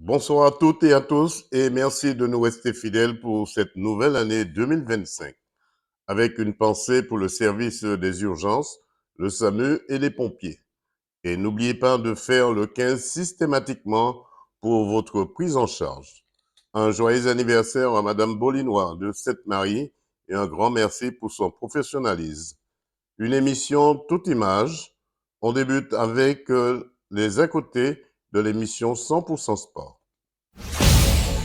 Bonsoir à toutes et à tous et merci de nous rester fidèles pour cette nouvelle année 2025, avec une pensée pour le service des urgences, le SAMU et les pompiers. Et n'oubliez pas de faire le 15 systématiquement pour votre prise en charge. Un joyeux anniversaire à Madame Bolinois de Sainte-Marie et un grand merci pour son professionnalisme. Une émission toute image. On débute avec les à côté de l'émission 100% Sport.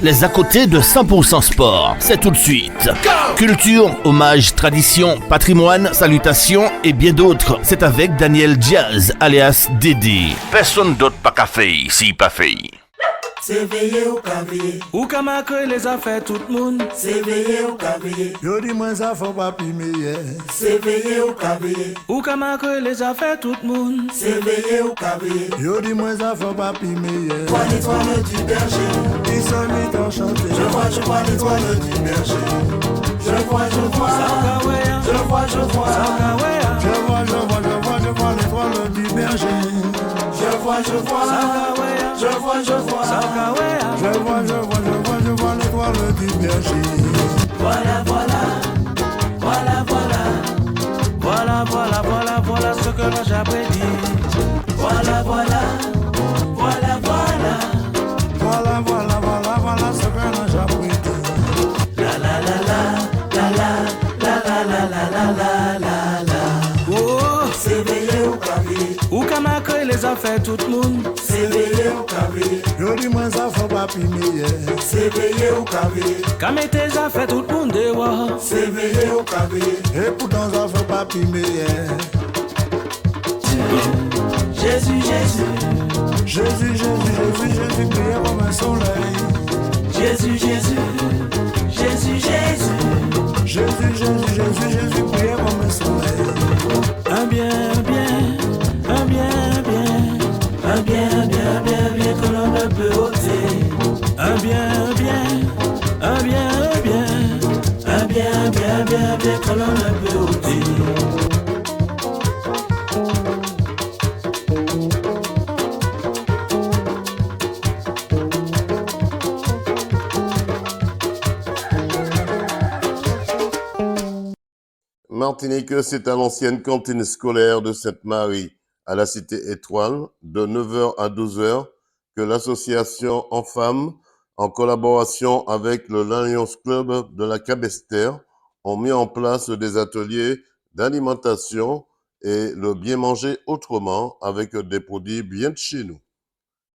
Les à côté de 100% Sport, c'est tout de suite. Culture, hommage, tradition, patrimoine, salutations et bien d'autres. C'est avec Daniel Diaz, alias Dédé. Personne d'autre pas qu'à faire ici, pas fait. C'est veillé ou pas veillé. Ou comment que les affaires tout le monde. C'est veillé ou pas veillé. Yo dis moi ça faut pas pimer. C'est veillé ou pas veillé. Ou comment que les affaires tout le monde. C'est veillé ou pas veillé. Yo dis moi ça faut pas pimer. Vois l'étoile du berger. Ils sont mis enchantés. Je vois l'étoile du berger. Je vois. Sakawea. Je vois. Sakawea. Je vois l'étoile du berger. Je vois. Sakawea. Je vois. Sakawea. Je vois l'étoile du berger. Voilà ce que l'on j'ai prédit. Voilà ce que l'on j'ai prédit. Oh, c'est veillé ou pas veillé. ou comment que les affaires tout le monde. C'est veillé ou pas veillé. Yo dis moi ça faut pas pimer. C'est veillé ou pas veillé. Quand tes affaires tout le monde dehors. C'est veillé ou pas veillé. Et pourtant ça faut pas pimer. Jésus, Jésus, brille comme un soleil. Jésus, Jésus, brille comme un soleil. Un bien que l'on ne peut ôter. Un bien que l'on ne peut ôter. Martinique, c'est à l'ancienne cantine scolaire de Sainte-Marie, à la cité Étoile, de 9h à 12h, que l'association En Femmes, en collaboration avec le Lions Club de la Cabestère, ont mis en place des ateliers d'alimentation et le bien manger autrement avec des produits bien de chez nous.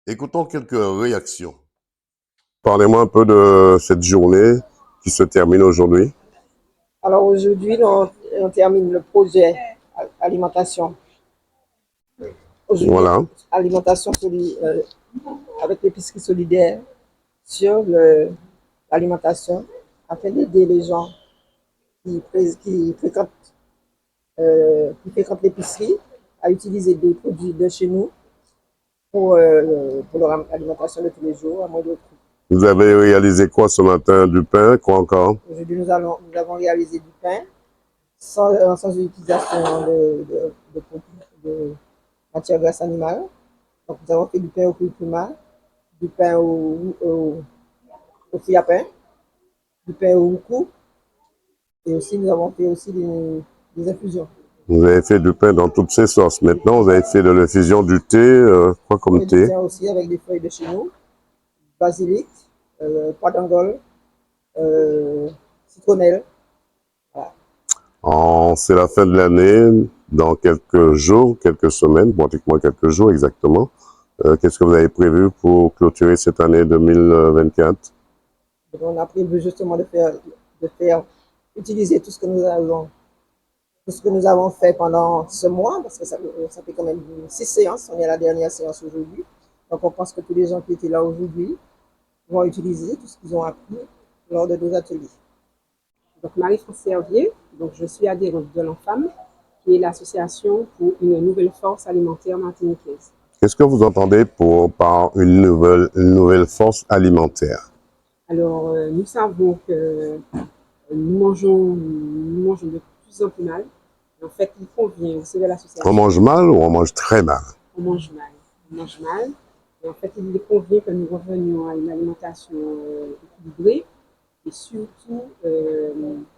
Écoutons quelques réactions. Parlez-moi un peu de cette journée qui se termine aujourd'hui. Alors aujourd'hui, on termine le projet alimentation. Aujourd'hui, Voilà. alimentation avec l'épicerie solidaire sur l'alimentation afin d'aider les gens qui fréquentent l'épicerie à utiliser des produits de chez nous pour leur alimentation de tous les jours à moindre coût. Vous avez réalisé quoi ce matin? Du pain, quoi encore? Aujourd'hui, nous avons réalisé du pain sans utilisation de matière grasse animale. Donc, nous avons fait du pain au curcuma, du pain au fruit à pain, du pain au houkou, et aussi nous avons fait aussi des infusions. Vous avez fait du pain dans toutes ces sauces. Maintenant, vous avez fait de l'infusion du thé, quoi comme thé? Du thé aussi avec des feuilles de chez nous, basilic, pois d'Angole, citronnelle. Voilà. C'est la fin de l'année, dans quelques jours, quelques semaines, pratiquement quelques jours exactement. Qu'est-ce que vous avez prévu pour clôturer cette année 2024? Donc, on a prévu justement de faire utiliser tout ce que nous avons fait pendant ce mois, parce que ça fait quand même 6 séances. On est à la dernière séance aujourd'hui. Donc on pense que tous les gens qui étaient là aujourd'hui vont utiliser tout ce qu'ils ont appris lors de nos ateliers. Donc Marie-France Servier, donc je suis adhérente de l'Enfam, qui est l'association pour une nouvelle force alimentaire martiniquaise. Qu'est-ce que vous entendez par une nouvelle force alimentaire? Alors nous savons que nous mangeons de plus en plus mal. En fait, il convient aussi de l'association. On mange mal ou on mange très mal? On mange mal. Et en fait, il convient que nous revenions à une alimentation équilibrée et surtout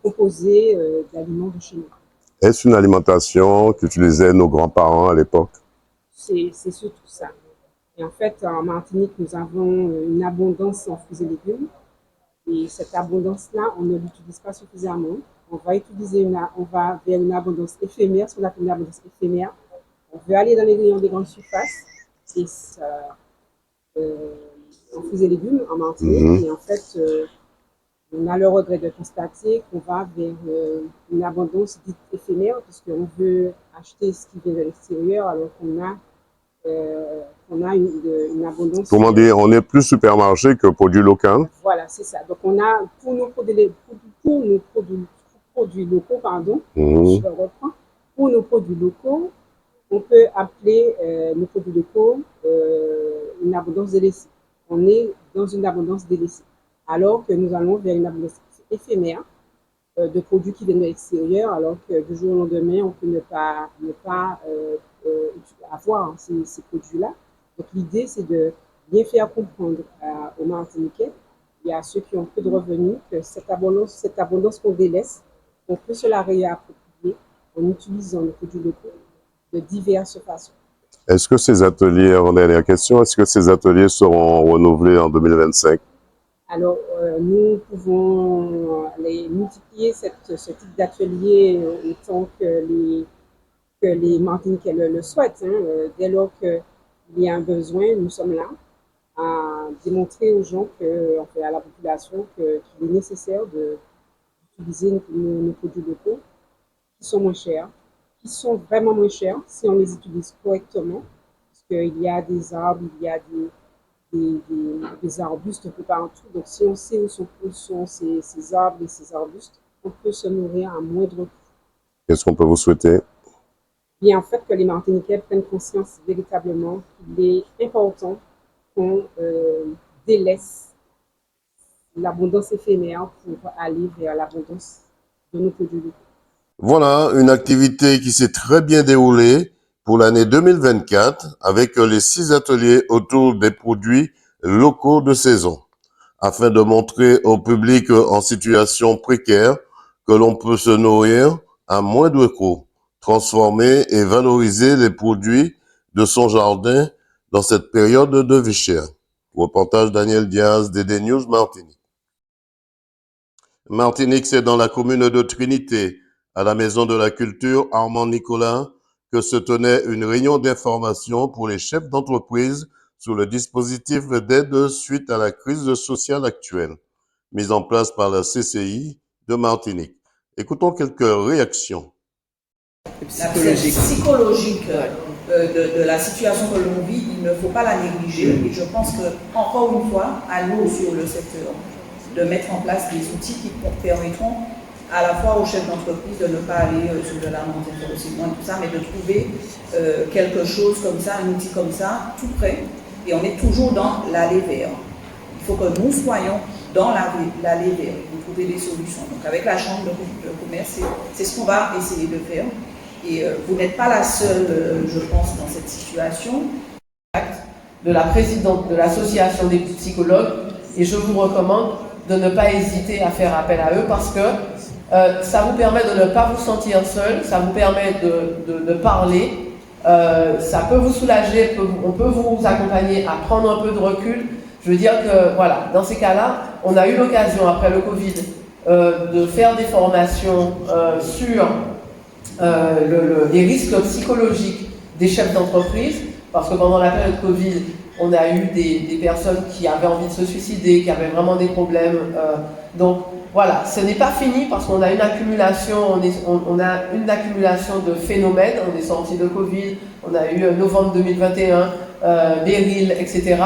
composée d'aliments de chez nous. Est-ce une alimentation qu'utilisaient nos grands-parents à l'époque? C'est surtout ça. Et en fait, en Martinique, nous avons une abondance en fruits et légumes. Et cette abondance-là, on ne l'utilise pas suffisamment. On va vers une abondance éphémère, ce qu'on appelle une abondance éphémère. On veut aller dans les rayons des grandes surfaces et en fruits et légumes en Martinique. Et en fait, on a le regret de constater qu'on va vers une abondance dite éphémère, puisqu'on veut acheter ce qui vient de l'extérieur alors qu'on a une abondance. Comment dire, on est plus supermarché que produit local? Voilà, c'est ça. Donc on a pour nos produits locaux, pardon, je reprends. Pour nos produits locaux, on peut appeler nos produits locaux une abondance délaissée. On est dans une abondance délaissée. Alors que nous allons vers une abondance éphémère de produits qui viennent de l'extérieur, alors que du jour au lendemain, on peut ne pas avoir ces produits-là. Donc l'idée, c'est de bien faire comprendre aux Martiniquais et à ceux qui ont peu de revenus que cette abondance qu'on délaisse, on peut se la réapproprier en utilisant les produits locaux de diverses façons. Est-ce que ces ateliers, en dernière question, est-ce que ces ateliers seront renouvelés en 2025? Alors, nous pouvons les multiplier, ce type d'atelier, autant que les Martiniquais le souhaitent. Dès lors qu'il y a un besoin, nous sommes là à démontrer aux gens, à la population, qu'il est nécessaire d'utiliser nos produits locaux qui sont moins chers, qui sont vraiment moins chers si on les utilise correctement, parce qu'il y a des arbres, il y a des arbustes un peu partout. Donc, si on sait où sont ces arbres et ces arbustes, on peut se nourrir à moindre coût. Qu'est-ce qu'on peut vous souhaiter? Bien, en fait, que les Martiniquais prennent conscience véritablement qu'il est important qu'on délaisse l'abondance éphémère pour aller vers l'abondance de nos produits locaux. Voilà une activité qui s'est très bien déroulée pour l'année 2024 avec les 6 ateliers autour des produits locaux de saison, afin de montrer au public en situation précaire que l'on peut se nourrir à moindre coût, transformer et valoriser les produits de son jardin dans cette période de vie chère. Reportage Daniel Diaz, DD News Martinique. Martinique, c'est dans la commune de Trinité, à la Maison de la Culture Armand Nicolas, que se tenait une réunion d'information pour les chefs d'entreprise sur le dispositif d'aide suite à la crise sociale actuelle, mise en place par la CCI de Martinique. Écoutons quelques réactions. L'aspect psychologique de la situation que l'on vit, il ne faut pas la négliger. Et je pense que, encore une fois, à nous sur le secteur, de mettre en place des outils qui permettront à la fois aux chefs d'entreprise de ne pas aller sur de la montée de tout ça, mais de trouver quelque chose comme ça, un outil comme ça, tout près. Et on est toujours dans l'aller vers. Il faut que nous soyons dans l'aller vers, pour trouver des solutions. Donc avec la Chambre de commerce, c'est ce qu'on va essayer de faire. Et vous n'êtes pas la seule, je pense, dans cette situation. De la présidente de l'association des psychologues, et je vous recommande de ne pas hésiter à faire appel à eux parce que ça vous permet de ne pas vous sentir seul, ça vous permet de parler, ça peut vous soulager, on peut vous accompagner à prendre un peu de recul. Je veux dire que voilà, dans ces cas-là, on a eu l'occasion après le Covid de faire des formations sur les risques psychologiques des chefs d'entreprise, parce que pendant la période Covid, on a eu des personnes qui avaient envie de se suicider, qui avaient vraiment des problèmes. Donc voilà, ce n'est pas fini parce qu'on a une accumulation, on a une accumulation de phénomènes. On est sorti de Covid, on a eu novembre 2021, Beryl, etc.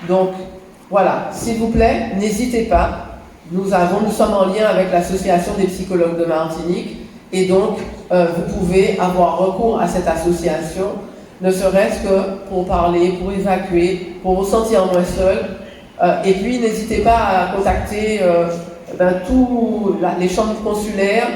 Donc voilà, s'il vous plaît, n'hésitez pas. Nous sommes en lien avec l'association des psychologues de Martinique et donc vous pouvez avoir recours à cette association, ne serait-ce que pour parler, pour évacuer, pour vous sentir moins seul. Et puis n'hésitez pas à contacter tous les chambres consulaires,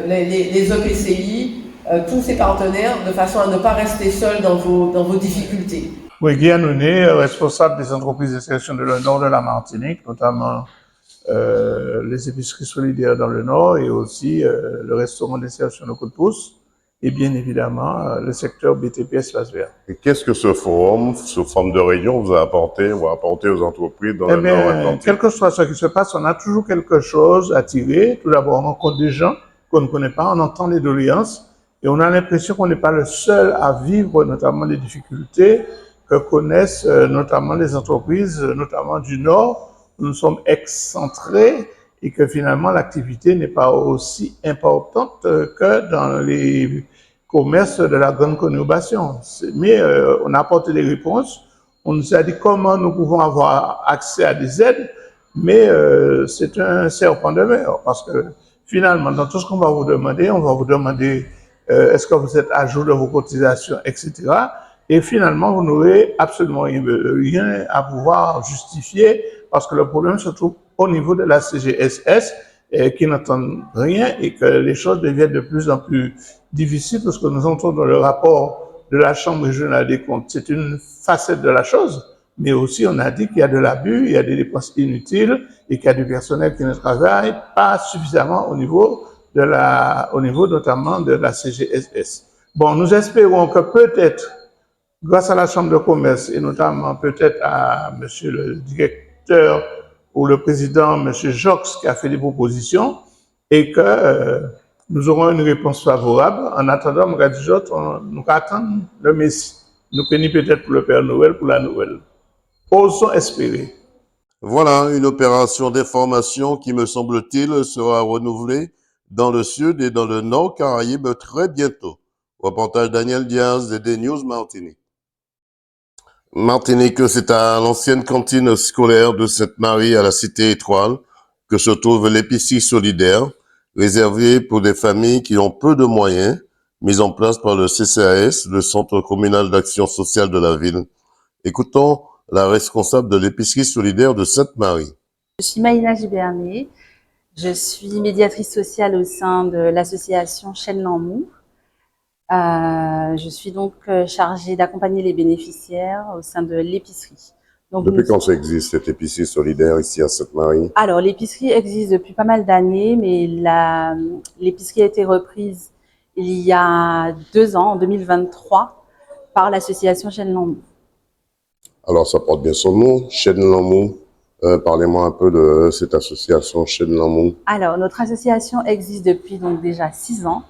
les EPCI, tous ces partenaires, de façon à ne pas rester seul dans vos difficultés. Oui, Guy Anoné, responsable des entreprises d'insertion de le nord de la Martinique, notamment les épiceries solidaires dans le nord et aussi le restaurant d'insertion de Coup de Pouce et bien évidemment le secteur BTP Espace Vert. Et qu'est-ce que ce forum, sous forme de réunion, vous a apporté ou a apporté aux entreprises dans Eh le bien, nord Atlantique? quel que soit ce qui se passe, on a toujours quelque chose à tirer. Tout d'abord, on rencontre des gens qu'on ne connaît pas, on entend les doléances et on a l'impression qu'on n'est pas le seul à vivre notamment les difficultés que connaissent notamment les entreprises, notamment du Nord. Nous sommes excentrés et que finalement l'activité n'est pas aussi importante que dans les commerces de la grande conurbation. Mais on a apporté des réponses. On nous a dit comment nous pouvons avoir accès à des aides, mais c'est un serpent de mer parce que finalement, dans tout ce qu'on va vous demander, on va vous demander est-ce que vous êtes à jour de vos cotisations, etc. Et finalement, vous n'aurez absolument rien à pouvoir justifier parce que le problème se trouve au niveau de la CGSS qui n'entendent rien et que les choses deviennent de plus en plus difficiles parce que nous entrons dans le rapport de la Chambre régionale des comptes. C'est une facette de la chose, mais aussi on a dit qu'il y a de l'abus, il y a des dépenses inutiles et qu'il y a du personnel qui ne travaille pas suffisamment au niveau notamment de la CGSS. Bon, nous espérons que peut-être, grâce à la Chambre de commerce et notamment peut-être à monsieur le directeur ou le président, monsieur Jox, qui a fait des propositions, et que nous aurons une réponse favorable. En attendant, nous attendons le Messie. Nous prenons peut-être pour le Père Noël, pour la Noël. Osons espérer. Voilà une opération d'information qui, me semble-t-il, sera renouvelée dans le sud et dans le nord Caraïbes très bientôt. Reportage Daniel Diaz de D-News Martinique. Martinique, c'est à l'ancienne cantine scolaire de Sainte-Marie à la Cité Étoile que se trouve l'épicerie solidaire, réservée pour des familles qui ont peu de moyens, mise en place par le CCAS, le Centre communal d'action sociale de la ville. Écoutons la responsable de l'épicerie solidaire de Sainte-Marie. Je suis Maïna Gibernet, je suis médiatrice sociale au sein de l'association Chêne Lamour. Je suis donc chargée d'accompagner les bénéficiaires au sein de l'épicerie. Depuis quand ça existe, cette épicerie solidaire ici à Sainte-Marie? Alors, l'épicerie existe depuis pas mal d'années, mais l'épicerie a été reprise il y a 2 ans, en 2023, par l'association Chêne Lamour. Alors, ça porte bien son nom, Chêne Lamour. Parlez-moi un peu de cette association Chêne Lamour. Alors, notre association existe depuis donc déjà 6 ans.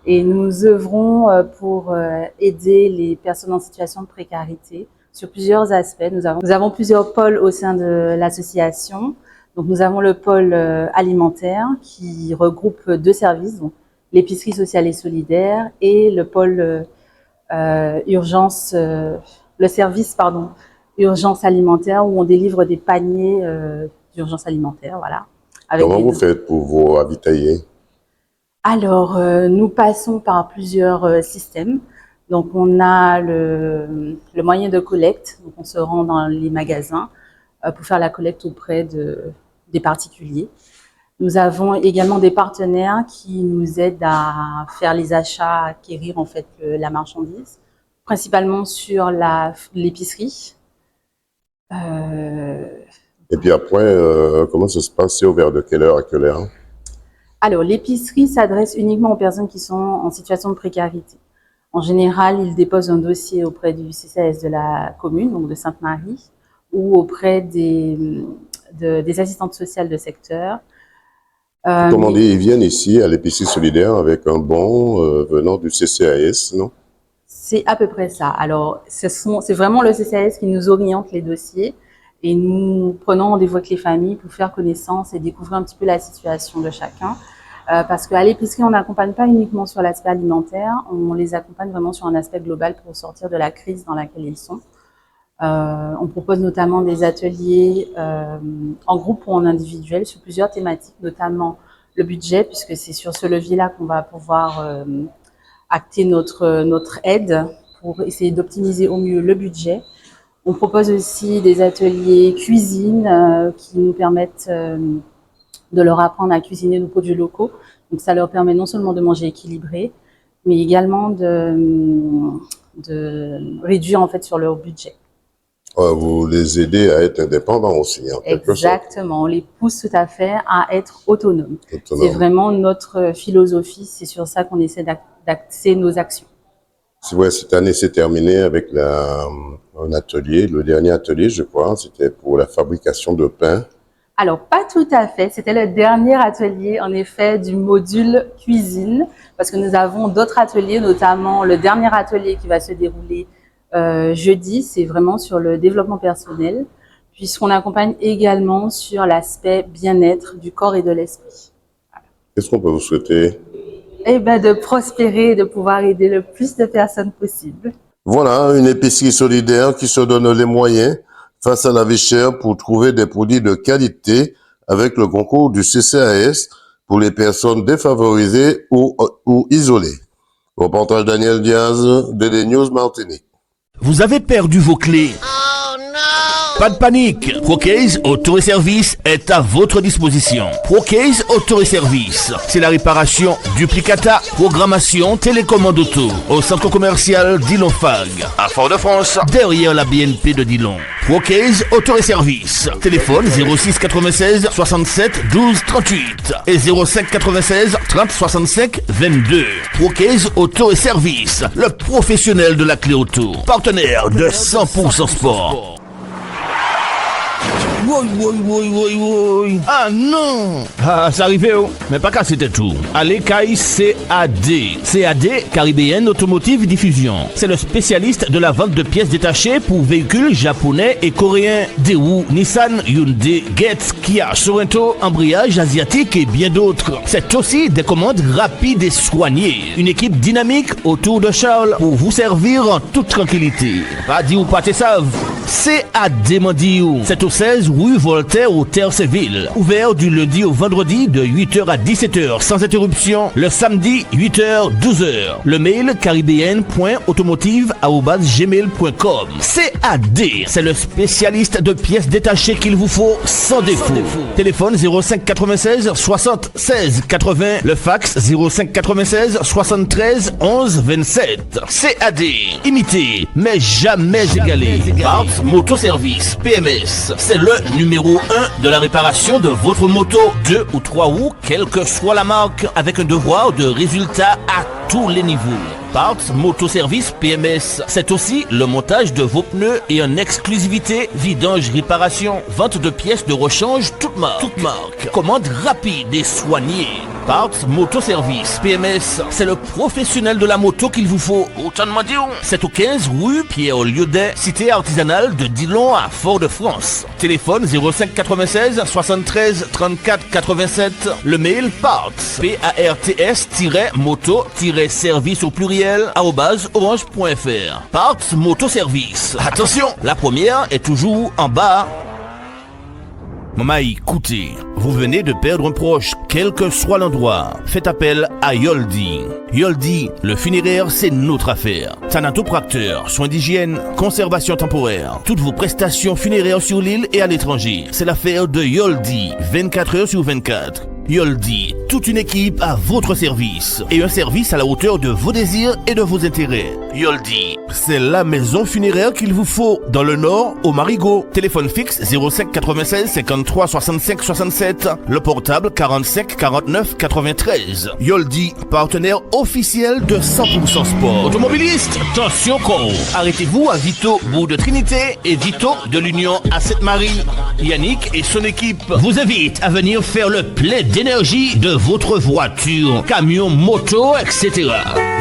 Et nous œuvrons pour aider les personnes en situation de précarité sur plusieurs aspects. Nous avons plusieurs pôles au sein de l'association. Donc, nous avons le pôle alimentaire qui regroupe 2 services, donc l'épicerie sociale et solidaire et le pôle urgence, le service urgence alimentaire où on délivre des paniers d'urgence alimentaire. Voilà. Comment vous faites pour vous ravitailler? Alors, nous passons par plusieurs systèmes. Donc, on a le moyen de collecte. Donc, on se rend dans les magasins pour faire la collecte auprès des particuliers. Nous avons également des partenaires qui nous aident à faire les achats, à acquérir en fait la marchandise, principalement sur l'épicerie. Et puis après, comment ça se passe? C'est ouvert de quelle heure à quelle heure? Alors, l'épicerie s'adresse uniquement aux personnes qui sont en situation de précarité. En général, ils déposent un dossier auprès du CCAS de la commune, donc de Sainte-Marie, ou auprès des assistantes sociales de secteur. Comment dire, ils viennent ici à l'épicerie solidaire avec un bon venant du CCAS, non? C'est à peu près ça. Alors, c'est vraiment le CCAS qui nous oriente les dossiers et nous prenons rendez-vous avec les familles pour faire connaissance et découvrir un petit peu la situation de chacun. Parce qu'à l'épicerie, on n'accompagne pas uniquement sur l'aspect alimentaire, on les accompagne vraiment sur un aspect global pour sortir de la crise dans laquelle ils sont. On propose notamment des ateliers en groupe ou en individuel sur plusieurs thématiques, notamment le budget, puisque c'est sur ce levier-là qu'on va pouvoir acter notre aide pour essayer d'optimiser au mieux le budget. On propose aussi des ateliers cuisine qui nous permettent de leur apprendre à cuisiner nos produits locaux. Donc ça leur permet non seulement de manger équilibré, mais également de réduire en fait sur leur budget. Vous les aidez à être indépendants aussi, en quelque sorte. Exactement, on les pousse tout à fait à être autonomes. Autonome. C'est vraiment notre philosophie, c'est sur ça qu'on essaie d'axer nos actions. Ouais, cette année s'est terminée avec un atelier, le dernier atelier, je crois, c'était pour la fabrication de pain. Alors, pas tout à fait. C'était le dernier atelier, en effet, du module cuisine, parce que nous avons d'autres ateliers, notamment le dernier atelier qui va se dérouler jeudi, c'est vraiment sur le développement personnel, puisqu'on accompagne également sur l'aspect bien-être du corps et de l'esprit. Qu'est-ce qu'on peut vous souhaiter? Eh bien, de prospérer et de pouvoir aider le plus de personnes possible. Voilà, une épicerie solidaire qui se donne les moyens face à la vie chère pour trouver des produits de qualité avec le concours du CCAS pour les personnes défavorisées ou isolées. Reportage Daniel Diaz, DD News Martinique. Vous avez perdu vos clés. Oh non! Pas de panique. ProCase Auto et Service est à votre disposition. ProCase Auto et Service, c'est la réparation, duplicata, programmation, télécommande auto au centre commercial Dillon-Fag, à Fort-de-France, derrière la BNP de Dillon. ProCase Auto et Service. Téléphone 06 96 67 12 38 et 05 96 30 65 22. ProCase Auto et Service, le professionnel de la clé auto, partenaire de 100% Sport. Oui. Ah non! Ah, ça arrivait, oh. Mais pas qu'à c'était tout. Allez, Kai CAD. CAD, Caribbean Automotive Diffusion. C'est le spécialiste de la vente de pièces détachées pour véhicules japonais et coréens. Daewoo, Nissan, Hyundai, Getz, Kia, Sorento, embrayage asiatique et bien d'autres. C'est aussi des commandes rapides et soignées. Une équipe dynamique autour de Charles pour vous servir en toute tranquillité. Pas dit ou pas t'es savent. CAD Mandiou. C'est au 16 rue Voltaire au Terre-Séville. Ouvert du lundi au vendredi de 8h à 17h sans interruption. Le samedi 8h 12h. Le mail caribbean.automotive@gmail.com. CAD, c'est le spécialiste de pièces détachées qu'il vous faut sans défaut. Téléphone 05 96 60 16 80. Le fax 05 96 73 11 27. CAD, imité mais jamais égalé. Parts Motoservice PMS, c'est le numéro 1 de la réparation de votre moto, 2 ou 3 roues, quelle que soit la marque, avec un devoir de résultat à tous les niveaux. Parts Motoservice PMS, c'est aussi le montage de vos pneus et en exclusivité, vidange, réparation, vente de pièces de rechange, toute marque. Commande rapide et soignée. Parts Motoservice PMS, c'est le professionnel de la moto qu'il vous faut. Autant de dire, c'est au 15 rue Pierre-Liaudet, cité artisanale de Dillon à Fort-de-France. Téléphone 05 96 73 34 87. Le mail parts, PARTS-moto-service au pluriel, @orange.fr. Parts Motoservice. Attention, la première est toujours en bas. Maman, écoutez, vous venez de perdre un proche, quel que soit l'endroit. Faites appel à Yoldi. Yoldi, le funéraire, c'est notre affaire. Thanatopracteur, soins d'hygiène, conservation temporaire. Toutes vos prestations funéraires sur l'île et à l'étranger. C'est l'affaire de Yoldi, 24 heures sur 24. Yoldi, toute une équipe à votre service et un service à la hauteur de vos désirs et de vos intérêts. Yoldi, c'est la maison funéraire qu'il vous faut dans le Nord au Marigot. Téléphone fixe 05 96 53 65 67, le portable 45 49 93. Yoldi, partenaire officiel de 100% Sport. Automobiliste, attention con. Arrêtez-vous à Vito, bout de Trinité et Vito de l'Union à Sainte-Marie. Yannick et son équipe vous invitent à venir faire le plein d'énergie de votre voiture, camion, moto, etc.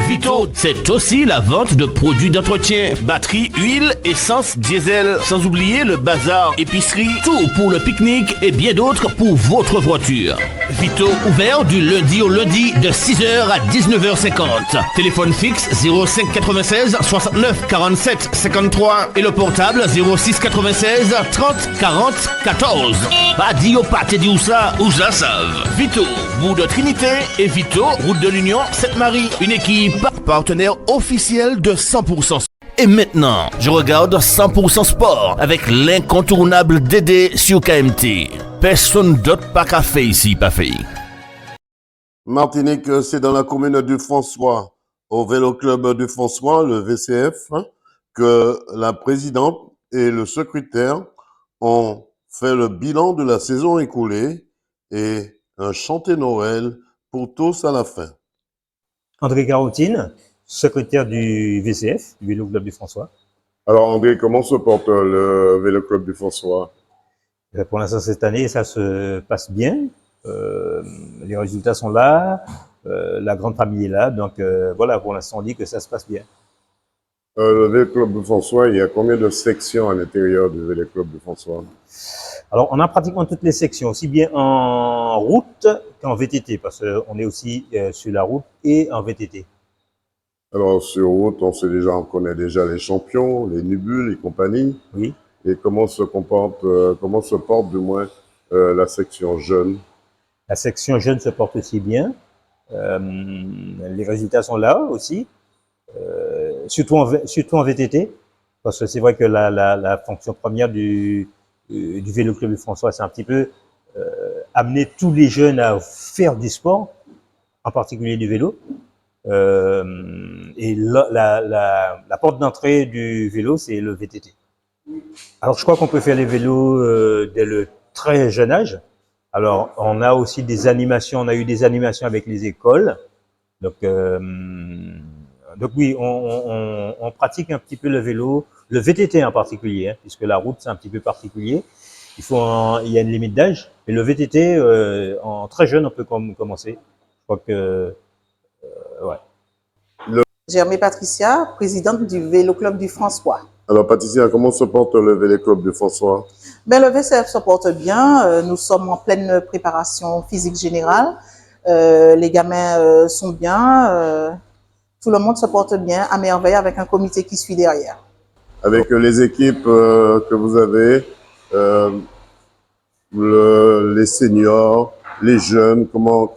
Vito, c'est aussi la vente de produits d'entretien, batterie, huile, essence, diesel, sans oublier le bazar, épicerie, tout pour le pique-nique et bien d'autres pour votre voiture. Vito, ouvert du lundi au lundi de 6h à 19h50. Téléphone fixe 05 96 69 47 53 et le portable 06 96 30 40 14. Pas dit au pâté dit où ça savent. Vito, bout de Trinité et Vito, route de l'Union, Sainte-Marie. Une équipe partenaire officielle de 100%. Et maintenant, je regarde 100% Sport avec l'incontournable Dédé sur KMT. Personne d'autre pas qu'à fait ici, pas fait. Martinique, c'est dans la commune du François, au Vélo Club du François, le VCF, que la présidente et le secrétaire ont fait le bilan de la saison écoulée et un chanté Noël pour tous à la fin. André Carotine, secrétaire du VCF, du Vélo Club du François. Alors André, comment se porte le Vélo Club du François? Pour l'instant, cette année, ça se passe bien. Les résultats sont là, la grande famille est là, donc voilà, pour l'instant, on dit que ça se passe bien. Le Vélo Club du François, il y a combien de sections à l'intérieur du Vélo Club du François? Alors, on a pratiquement toutes les sections, aussi bien en route qu'en VTT, parce qu'on est aussi sur la route et en VTT. Alors, sur route, on connaît déjà les champions, les nubules et compagnie. Oui. Et comment se porte du moins la section jeune? La section jeune se porte aussi bien. Les résultats sont là aussi, surtout en VTT, parce que c'est vrai que la fonction première du Vélo Club du François, c'est un petit peu amener tous les jeunes à faire du sport, en particulier du vélo. Et la porte d'entrée du vélo, c'est le VTT. Alors, je crois qu'on peut faire les vélos dès le très jeune âge. Alors, on a aussi des animations, on a eu des animations avec les écoles. Donc oui, on pratique un petit peu le vélo, le VTT en particulier, hein, puisque la route, c'est un petit peu particulier. Il y a une limite d'âge. Et le VTT, en très jeune, on peut commencer. Je crois que, ouais. Germaine Patricia, présidente du Vélo Club du François. Alors Patricia, comment se porte le Vélo Club du François? Le VCF se porte bien. Nous sommes en pleine préparation physique générale. Les gamins sont bien. Tout le monde se porte bien, à merveille, avec un comité qui suit derrière. Avec les équipes que vous avez, les seniors, les jeunes, comment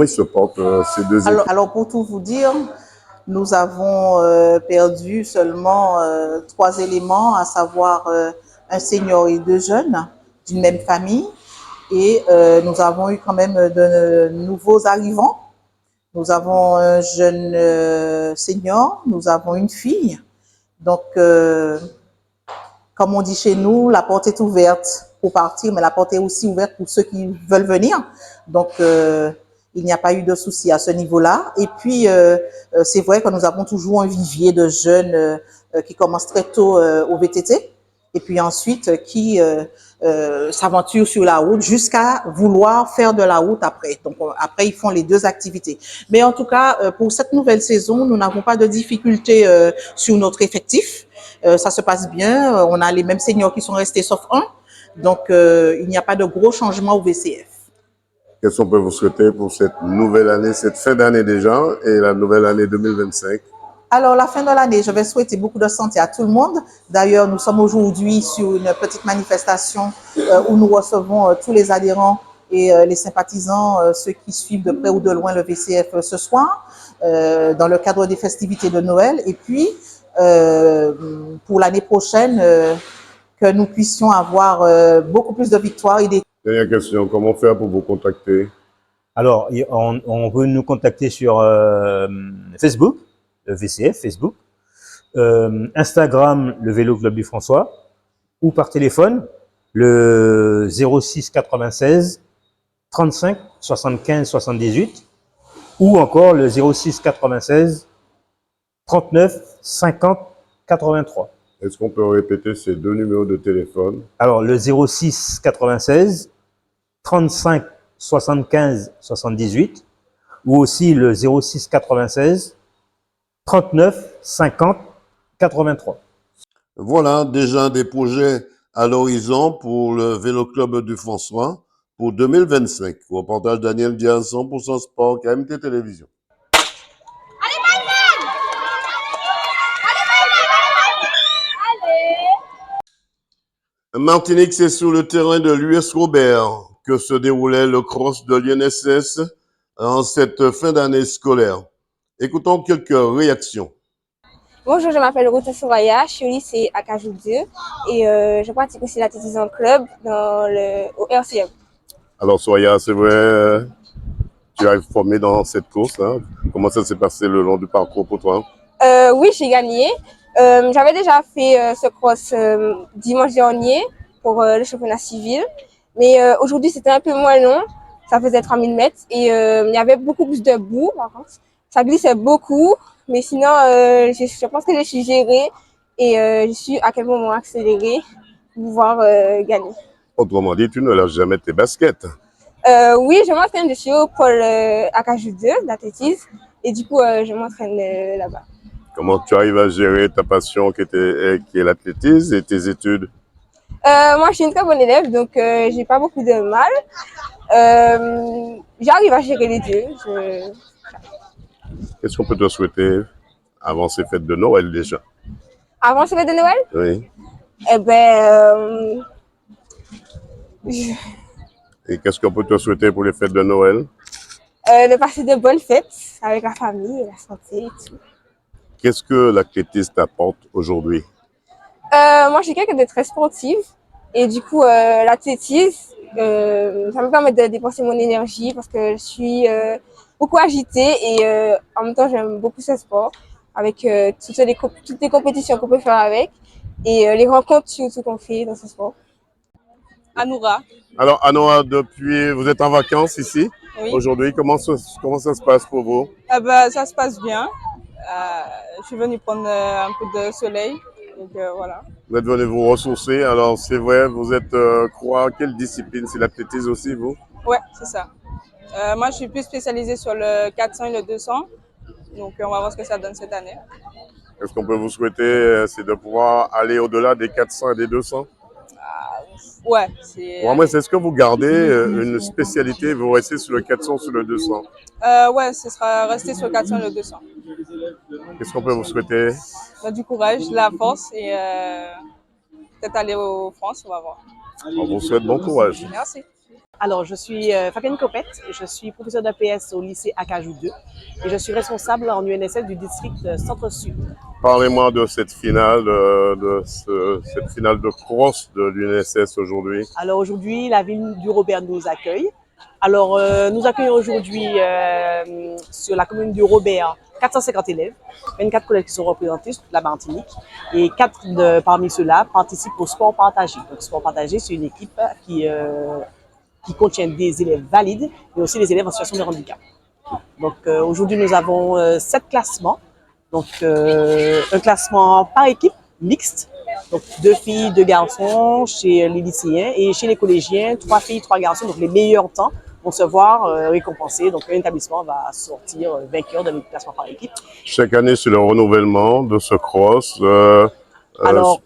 ils se portent ces deux équipes? Alors pour tout vous dire, nous avons perdu seulement 3 éléments, à savoir un senior et 2 jeunes d'une même famille. Et nous avons eu quand même de nouveaux arrivants. Nous avons un jeune senior, nous avons une fille. Donc, comme on dit chez nous, la porte est ouverte pour partir, mais la porte est aussi ouverte pour ceux qui veulent venir. Donc, il n'y a pas eu de souci à ce niveau-là. Et puis, c'est vrai que nous avons toujours un vivier de jeunes qui commencent très tôt au VTT. Et puis ensuite, qui s'aventurent sur la route jusqu'à vouloir faire de la route après. Donc, après, ils font les 2 activités. Mais en tout cas, pour cette nouvelle saison, nous n'avons pas de difficultés sur notre effectif. Ça se passe bien. On a les mêmes seniors qui sont restés, sauf un. Donc, il n'y a pas de gros changements au VCF. Qu'est-ce qu'on peut vous souhaiter pour cette nouvelle année, cette fin d'année déjà, et la nouvelle année 2025? Alors, la fin de l'année, je vais souhaiter beaucoup de santé à tout le monde. D'ailleurs, nous sommes aujourd'hui sur une petite manifestation où nous recevons tous les adhérents et les sympathisants, ceux qui suivent de près ou de loin le VCF ce soir, dans le cadre des festivités de Noël. Et puis, pour l'année prochaine, que nous puissions avoir beaucoup plus de victoires et des... Dernière question, comment faire pour vous contacter? Alors, on peut nous contacter sur Facebook, le VCF, Facebook, Instagram, le Vélo Club du François, ou par téléphone, le 06 96 35 75 78, ou encore le 06 96 39 50 83. Est-ce qu'on peut répéter ces 2 numéros de téléphone? Alors, le 06 96 35 75 78, ou aussi le 06 96 39 50 83. Voilà déjà des projets à l'horizon pour le Vélo Club du François pour 2025. Reportage Daniel Diaz, 100% Sport, KMT Télévision. Martinique, c'est sur le terrain de l'US Robert que se déroulait le cross de l'INSS en cette fin d'année scolaire. Écoutons quelques réactions. Bonjour, je m'appelle Ruta Soraya, je suis au lycée à Cajou-2 et je pratique aussi l'athlétisme en club au RCM. Alors Soraya, c'est vrai, tu as été formé dans cette course, hein? Comment ça s'est passé le long du parcours pour toi? Oui, j'ai gagné. J'avais déjà fait ce cross dimanche dernier pour le championnat civil, mais aujourd'hui c'était un peu moins long, ça faisait 3000 mètres et il y avait beaucoup plus de boue par contre. Ça glissait beaucoup, mais sinon je pense que je suis gérée et je suis à quel moment accélérée pour pouvoir gagner. Autrement dit, tu ne lâches jamais tes baskets. Oui, je m'entraîne, je suis au pôle Acajou 2 d'athlétisme et du coup je m'entraîne là-bas. Comment tu arrives à gérer ta passion qui est l'athlétisme et tes études? Moi, je suis une très bonne élève, donc j'ai pas beaucoup de mal. J'arrive à gérer les deux. Qu'est-ce qu'on peut te souhaiter avant ces fêtes de Noël déjà? Avant ces fêtes de Noël? Oui. Eh ben, Et qu'est-ce qu'on peut te souhaiter pour les fêtes de Noël? de passer de bonnes fêtes avec la famille et la santé et tout. Qu'est-ce que l'athlétisme t'apporte aujourd'hui? Moi, je suis quelqu'un de très sportive et du coup, l'athlétisme, ça me permet de dépenser mon énergie parce que je suis beaucoup agitée et en même temps, j'aime beaucoup ce sport avec toutes les compétitions qu'on peut faire avec et les rencontres surtout qu'on fait dans ce sport. Anoura. Alors, Anoa, vous êtes en vacances ici? Oui. Aujourd'hui, comment ça se passe pour vous? Ça se passe bien. Je suis venue prendre un peu de soleil. Donc voilà. Vous êtes venu vous ressourcer. Alors, c'est vrai, vous êtes quoi? Quelle discipline? C'est l'athlétisme aussi, vous? Ouais, c'est ça. Moi, je suis plus spécialisée sur le 400 et le 200. Donc, on va voir ce que ça donne cette année. Qu'est-ce qu'on peut vous souhaiter? C'est de pouvoir aller au-delà des 400 et des 200? Ouais. Moi, c'est ce que vous gardez une spécialité, vous restez sur le 400, sur le 200? Ouais, ce sera rester sur le 400 et le 200. Qu'est-ce qu'on peut vous souhaiter? Du courage, de la force et peut-être aller aux France, on va voir. On vous souhaite bon courage. Merci. Alors, je suis Fabienne Copette, je suis professeure d'APS au lycée Acajou 2 et je suis responsable en UNSS du district Centre-Sud. Parlez-moi de cette finale, cette finale de cross de l'UNSS aujourd'hui. Alors aujourd'hui, la ville du Robert nous accueille. Alors, nous accueillons aujourd'hui sur la commune du Robert 450 élèves, 24 collèges qui sont représentés sur toute la Martinique et 4 parmi ceux-là participent au sport partagé. Donc, sport partagé, c'est une équipe qui contient des élèves valides, mais aussi des élèves en situation de handicap. Donc aujourd'hui, nous avons 7 classements. Donc un classement par équipe mixte, donc 2 filles, 2 garçons chez les lycéens et chez les collégiens, 3 filles, 3 garçons. Donc les meilleurs temps vont se voir récompensés. Donc un établissement va sortir vainqueur de notre classement par équipe. Chaque année, c'est le renouvellement de ce cross. Alors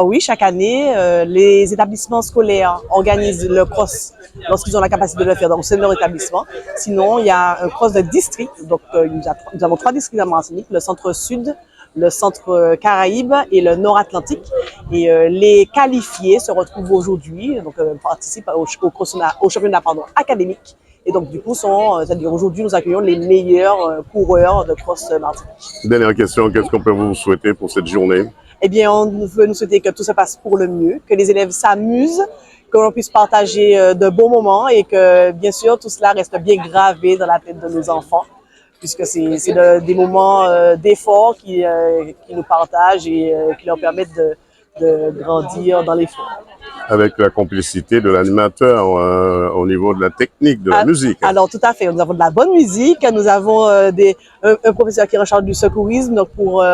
oui, chaque année, les établissements scolaires organisent le cross lorsqu'ils ont la capacité de le faire dans leur établissement. Sinon, il y a un cross de district. Donc, nous avons 3 districts en Martinique, le centre sud, le centre Caraïbes et le nord Atlantique. Et les qualifiés se retrouvent aujourd'hui, donc participent au championnat académique. Et donc, du coup, c'est-à-dire aujourd'hui, nous accueillons les meilleurs coureurs de cross Martinique. Dernière question, qu'est-ce qu'on peut vous souhaiter pour cette journée? Eh bien, on veut nous souhaiter que tout se passe pour le mieux, que les élèves s'amusent, que l'on puisse partager de bons moments et que, bien sûr, tout cela reste bien gravé dans la tête de nos enfants, puisque c'est des moments d'effort qui nous partagent et qui leur permettent de grandir dans l'effort. Avec la complicité de l'animateur au niveau de la technique, de la musique. Alors, tout à fait. Nous avons de la bonne musique. Nous avons un professeur qui est en charge du secourisme donc pour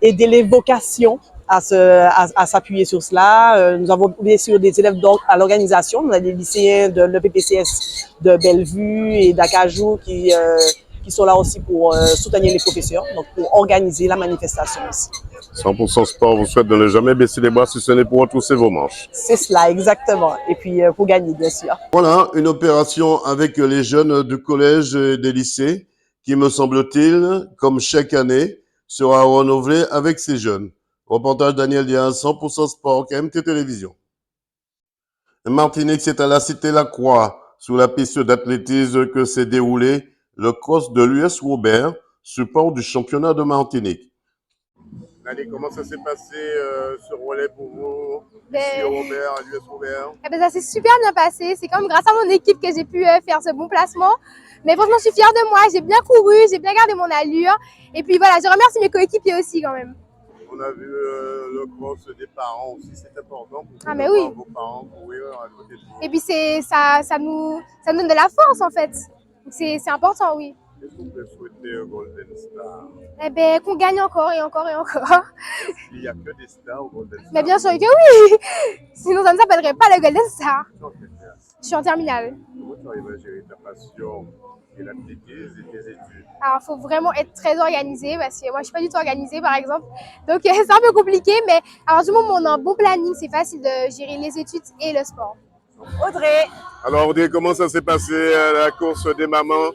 aider les vocations à s'appuyer sur cela. Nous avons bien sûr des élèves à l'organisation. On a des lycéens de l'EPPCS de Bellevue et d'Acajou qui sont là aussi pour soutenir les professeurs, donc pour organiser la manifestation aussi. 100% Sport vous souhaite de ne jamais baisser les bras si ce n'est pour retrousser vos manches. C'est cela, exactement. Et puis pour gagner, bien sûr. Voilà, une opération avec les jeunes du collège et des lycées qui, me semble-t-il, comme chaque année, sera renouvelée avec ces jeunes. Reportage Daniel Diaz, 100% Sport, KMT Télévision. Martinique, c'est à la Cité Lacroix, sous la piste d'athlétisme que s'est déroulé le cross de l'US Robert, support du championnat de Martinique. Nani, comment ça s'est passé ce relais pour vous ici au Robert, à l'US Robert? Ça s'est super bien passé. C'est comme grâce à mon équipe que j'ai pu faire ce bon placement. Mais franchement, je suis fière de moi. J'ai bien couru, j'ai bien gardé mon allure. Et puis voilà, je remercie mes coéquipiers aussi quand même. On a vu le cross des parents aussi, c'est important pour Ah, mais oui. vos parents courir à côté de vous. Et puis ça nous donne de la force en fait. Donc c'est important, oui. Qu'est-ce qu'on peut souhaiter au Golden Star? Eh ben, qu'on gagne encore et encore et encore. Il n'y a que des stars au Golden Star. Mais bien sûr que oui. Sinon ça ne s'appellerait pas le Golden Star. Je suis en terminale. Comment tu arrives à gérer ta passion et l'athlétisme et tes études? Alors, il faut vraiment être très organisé parce que moi, je suis pas du tout organisée, par exemple. Donc, c'est un peu compliqué, mais alors du moment où on a un bon planning, c'est facile de gérer les études et le sport. Audrey. Alors, Audrey, comment ça s'est passé la course des mamans?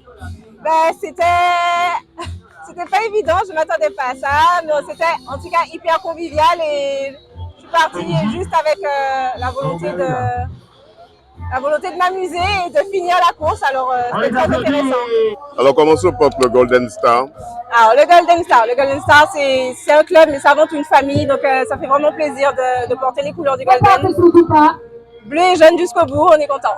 Ben, c'était pas évident, je m'attendais pas à ça, mais c'était en tout cas hyper convivial et je suis partie juste avec la volonté de m'amuser et de finir la course, alors c'était très intéressant. Alors, comment se porte le Golden Star? Alors, le Golden Star, c'est un club, mais c'est avant tout une famille, donc ça fait vraiment plaisir de porter les couleurs du Golden. Bleu et jaune jusqu'au bout, on est content.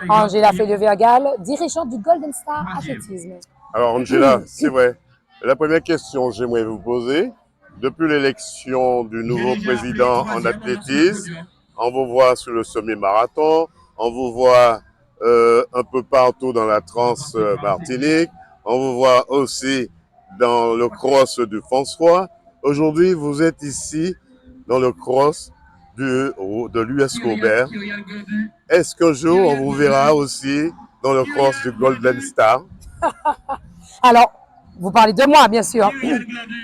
Angela Feuille-Vergal, dirigeante du Golden Star Athlétisme. Alors, Angela, c'est vrai. La première question que j'aimerais vous poser, depuis l'élection du nouveau président en athlétisme, on vous voit sur le semi-marathon, on vous voit un peu partout dans la Trans-Martinique, on vous voit aussi dans le cross du François. Aujourd'hui, vous êtes ici dans le cross de l'US Cobert. Est-ce qu'un jour, on vous verra aussi dans le cross du Golden Star? Alors, vous parlez de moi, bien sûr.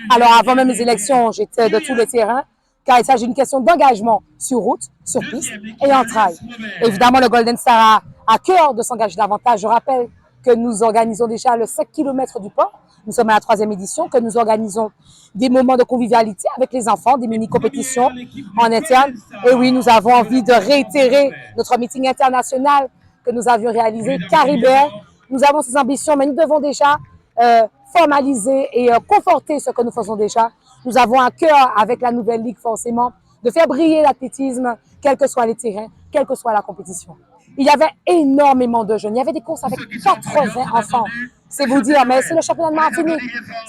Alors, avant même les élections, j'étais de tous les terrains, car il s'agit d'une question d'engagement sur route, sur piste et en trail. Évidemment, le Golden Star a à cœur de s'engager davantage. Je rappelle que nous organisons déjà le 5 km du port. Nous sommes à la 3e édition, que nous organisons des moments de convivialité avec les enfants, des mini-compétitions en interne. Et oui, nous avons envie de réitérer notre meeting international que nous avions réalisé, Caribéen. Nous avons ces ambitions, mais nous devons déjà formaliser et conforter ce que nous faisons déjà. Nous avons à cœur, avec la nouvelle ligue forcément, de faire briller l'athlétisme, quels que soient les terrains, quelle que soit la compétition. Il y avait énormément de jeunes. Il y avait des courses avec 80 enfants. C'est vous dire, mais c'est le championnat de Martinique.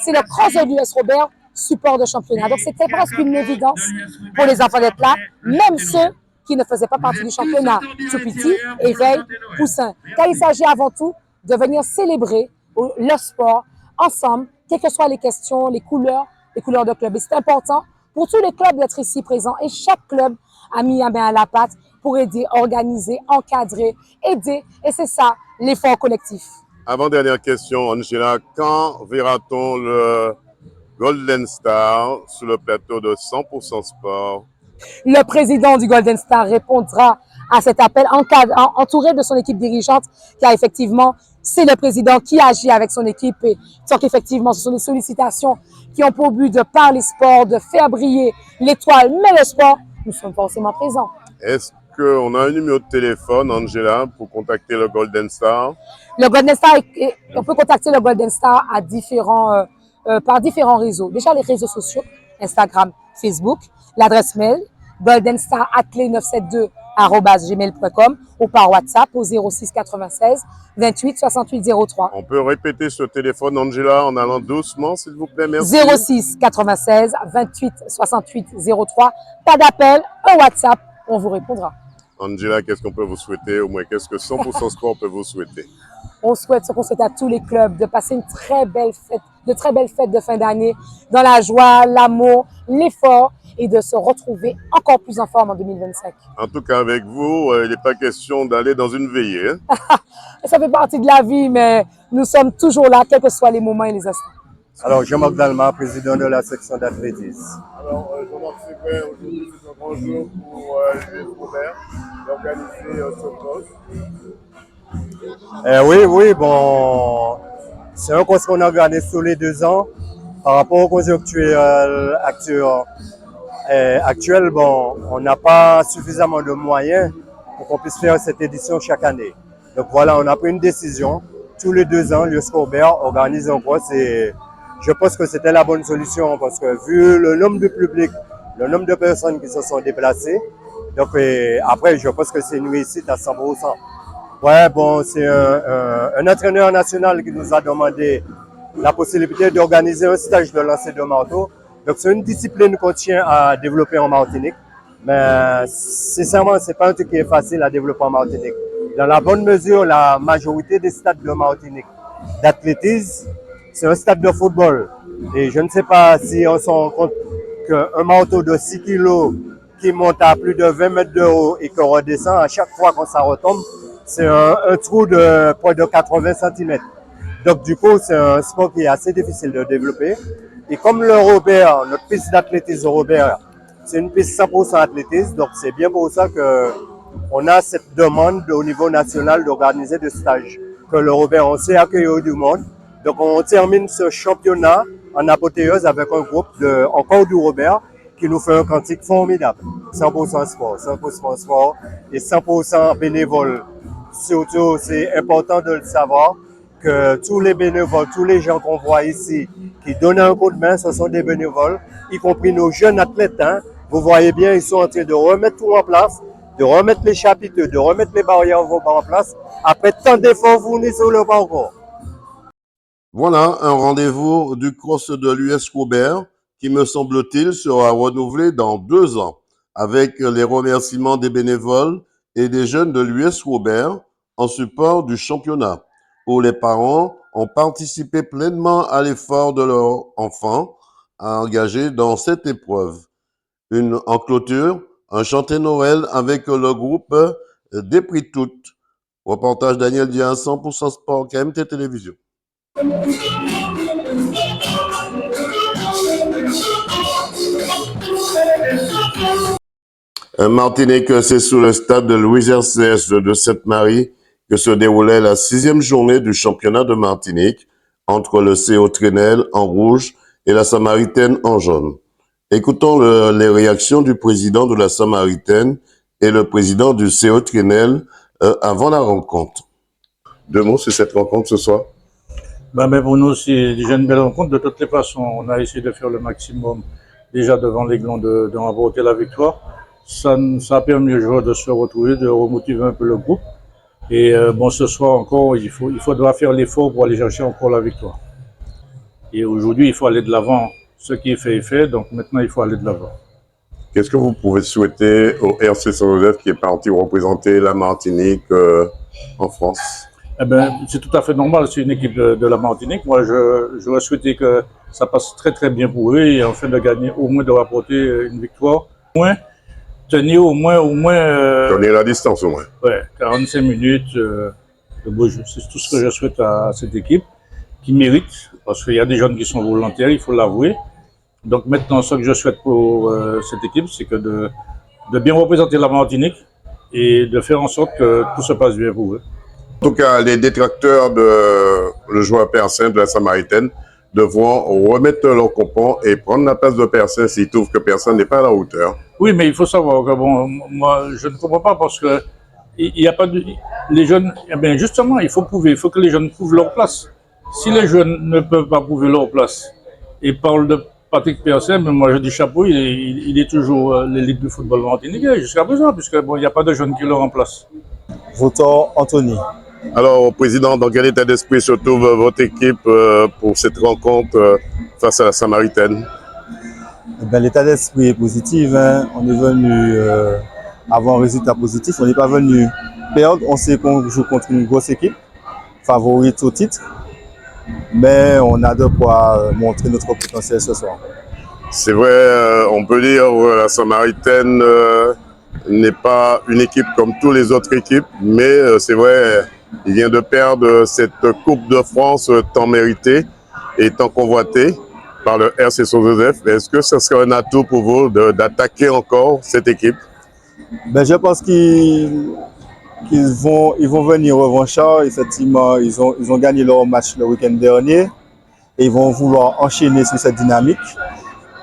C'est le cross de l'US Robert, support de championnat. Donc c'était presque une évidence pour les enfants d'être là, même ceux qui ne faisaient pas partie du championnat. Tout petit, éveil, poussin. Car il s'agit avant tout de venir célébrer le sport ensemble, quelles que soient les questions, les couleurs de club. Et c'est important pour tous les clubs d'être ici présents. Et chaque club a mis la main à la pâte pour aider, organiser, encadrer, aider. Et c'est ça, l'effort collectif. Avant-dernière question, Angela, quand verra-t-on le Golden Star sur le plateau de 100% Sport? Le président du Golden Star répondra à cet appel entouré de son équipe dirigeante, car effectivement, c'est le président qui agit avec son équipe. Et tant qu'effectivement, ce sont des sollicitations qui ont pour but de parler sport, de faire briller l'étoile, mais le sport, nous sommes forcément présents. Est-ce qu'on a un numéro de téléphone, Angela, pour contacter le Golden Star? Le Golden Star, on peut contacter le Golden Star par différents réseaux. Déjà les réseaux sociaux, Instagram, Facebook, l'adresse mail goldenstarathlet972@gmail.com ou par WhatsApp au 06 96 28 68 03. On peut répéter ce téléphone, Angela, en allant doucement, s'il vous plaît, merci. 06 96 28 68 03. Pas d'appel, un WhatsApp, on vous répondra. Angela, qu'est-ce qu'on peut vous souhaiter? Au moins, qu'est-ce que 100% Sport peut vous souhaiter? On souhaite ce qu'on souhaite à tous les clubs, de passer une très belle fête, de très belles fêtes de fin d'année, dans la joie, l'amour, l'effort, et de se retrouver encore plus en forme en 2025. En tout cas, avec vous, il n'est pas question d'aller dans une veillée. Hein? Ça fait partie de la vie, mais nous sommes toujours là, quels que soient les moments et les instants. Alors, Jean-Marc Dalma, président de la section d'athlétisme. Alors, Jean-Marc Séquin, aujourd'hui, c'est un grand jour pour l'US Robert d'organiser ce cross. Oui, bon, c'est un cross qu'on organise tous les 2 ans. Par rapport au conjoncture actuel, bon, on n'a pas suffisamment de moyens pour qu'on puisse faire cette édition chaque année. Donc voilà, on a pris une décision. Tous les 2 ans, l'US Robert organise un cross et je pense que c'était la bonne solution parce que vu le nombre de public, le nombre de personnes qui se sont déplacées, donc après, je pense que c'est une réussite à 100%. Ouais, bon, c'est un entraîneur national qui nous a demandé la possibilité d'organiser un stage de lancer de marteau Donc c'est une discipline qu'on tient à développer en Martinique. Mais sincèrement, ce n'est pas un truc qui est facile à développer en Martinique. Dans la bonne mesure, la majorité des stades de Martinique d'athlétisme, c'est un stade de football. Et je ne sais pas si on se rend compte qu'un marteau de 6 kilos qui monte à plus de 20 mètres de haut et qui redescend, à chaque fois quand ça retombe, c'est un trou de près de 80 cm. Donc du coup, c'est un sport qui est assez difficile de développer. Et comme le Robert, notre piste d'athlétisme Robert, c'est une piste 100% athlétisme, donc c'est bien pour ça qu'on a cette demande au niveau national d'organiser des stages. Que le Robert, on sait accueillir du monde. Donc on termine ce championnat en apothéose avec un groupe encore du Robert qui nous fait un cantique formidable. 100% sport, 100% sport et 100% bénévole. Surtout, c'est important de le savoir que tous les bénévoles, tous les gens qu'on voit ici qui donnent un coup de main, ce sont des bénévoles, y compris nos jeunes athlètes. Hein. Vous voyez bien, ils sont en train de remettre tout en place, de remettre les chapiteaux, de remettre les barrières en place, après tant d'efforts fournis sur le parcours. Voilà un rendez-vous du cross de l'US Robert qui, me semble-t-il, sera renouvelé dans 2 ans avec les remerciements des bénévoles et des jeunes de l'US Robert en support du championnat, où les parents ont participé pleinement à l'effort de leur enfant engagé dans cette épreuve. En clôture, un chanté Noël avec le groupe Des Prix Toutes. Reportage Daniel Diaz, 100% Sport, KMT Télévision. Martinique, c'est sous le stade de Louis RCS de Sainte-Marie que se déroulait la 6e journée du championnat de Martinique entre le CO Trenel en rouge et la Samaritaine en jaune. Écoutons les réactions du président de la Samaritaine et le président du CO Trenel avant la rencontre. 2 mots sur cette rencontre ce soir. Mais pour nous, c'est déjà une belle rencontre. De toutes les façons, on a essayé de faire le maximum déjà devant l'Aiglon de remporter la victoire. Ça a permis aux joueurs de se retrouver, de remotiver un peu le groupe. Et ce soir encore, il faudra faire l'effort pour aller chercher encore la victoire. Et aujourd'hui, il faut aller de l'avant. Ce qui est fait est fait, donc maintenant, il faut aller de l'avant. Qu'est-ce que vous pouvez souhaiter au RC Saint-Joseph qui est parti représenter la Martinique en France? C'est tout à fait normal, c'est une équipe de la Martinique. Moi, j'aurais souhaité que ça passe très très bien pour eux et enfin de gagner, au moins de rapporter une victoire. Tenir au moins tenir la distance au moins. Ouais, 45 minutes de beau jeu. C'est tout ce que je souhaite à cette équipe qui mérite, parce qu'il y a des jeunes qui sont volontaires, il faut l'avouer. Donc maintenant, ce que je souhaite pour cette équipe, c'est que de bien représenter la Martinique et de faire en sorte que tout se passe bien pour eux. En tout cas, les détracteurs de le joueur persin de la Samaritaine devront remettre leur compon et prendre la place de Persin s'ils trouvent que Persin n'est pas à la hauteur. Oui, mais il faut savoir que moi, je ne comprends pas parce que il n'y a pas de les jeunes. Justement, il faut que les jeunes prouvent leur place. Si les jeunes ne peuvent pas prouver leur place et parlent de Patrick Persin, mais moi je dis chapeau, il est toujours l'élite du football martiniquais jusqu'à présent, puisque il n'y a pas de jeunes qui le remplacent. Votant Anthony. Alors, Président, dans quel état d'esprit se trouve votre équipe pour cette rencontre face à la Samaritaine? L'état d'esprit est positif. Hein. On est venu avoir un résultat positif. On n'est pas venu perdre. On sait qu'on joue contre une grosse équipe, favorite au titre. Mais on a de quoi montrer notre potentiel ce soir. C'est vrai, on peut dire que la Samaritaine n'est pas une équipe comme toutes les autres équipes, mais c'est vrai, il vient de perdre cette Coupe de France tant méritée et tant convoitée par le RC Saint-Joseph. Est-ce que ce serait un atout pour vous d'attaquer encore cette équipe? Je pense qu'ils vont venir revanchards. Effectivement, ils ont gagné leur match le week-end dernier et ils vont vouloir enchaîner sur cette dynamique.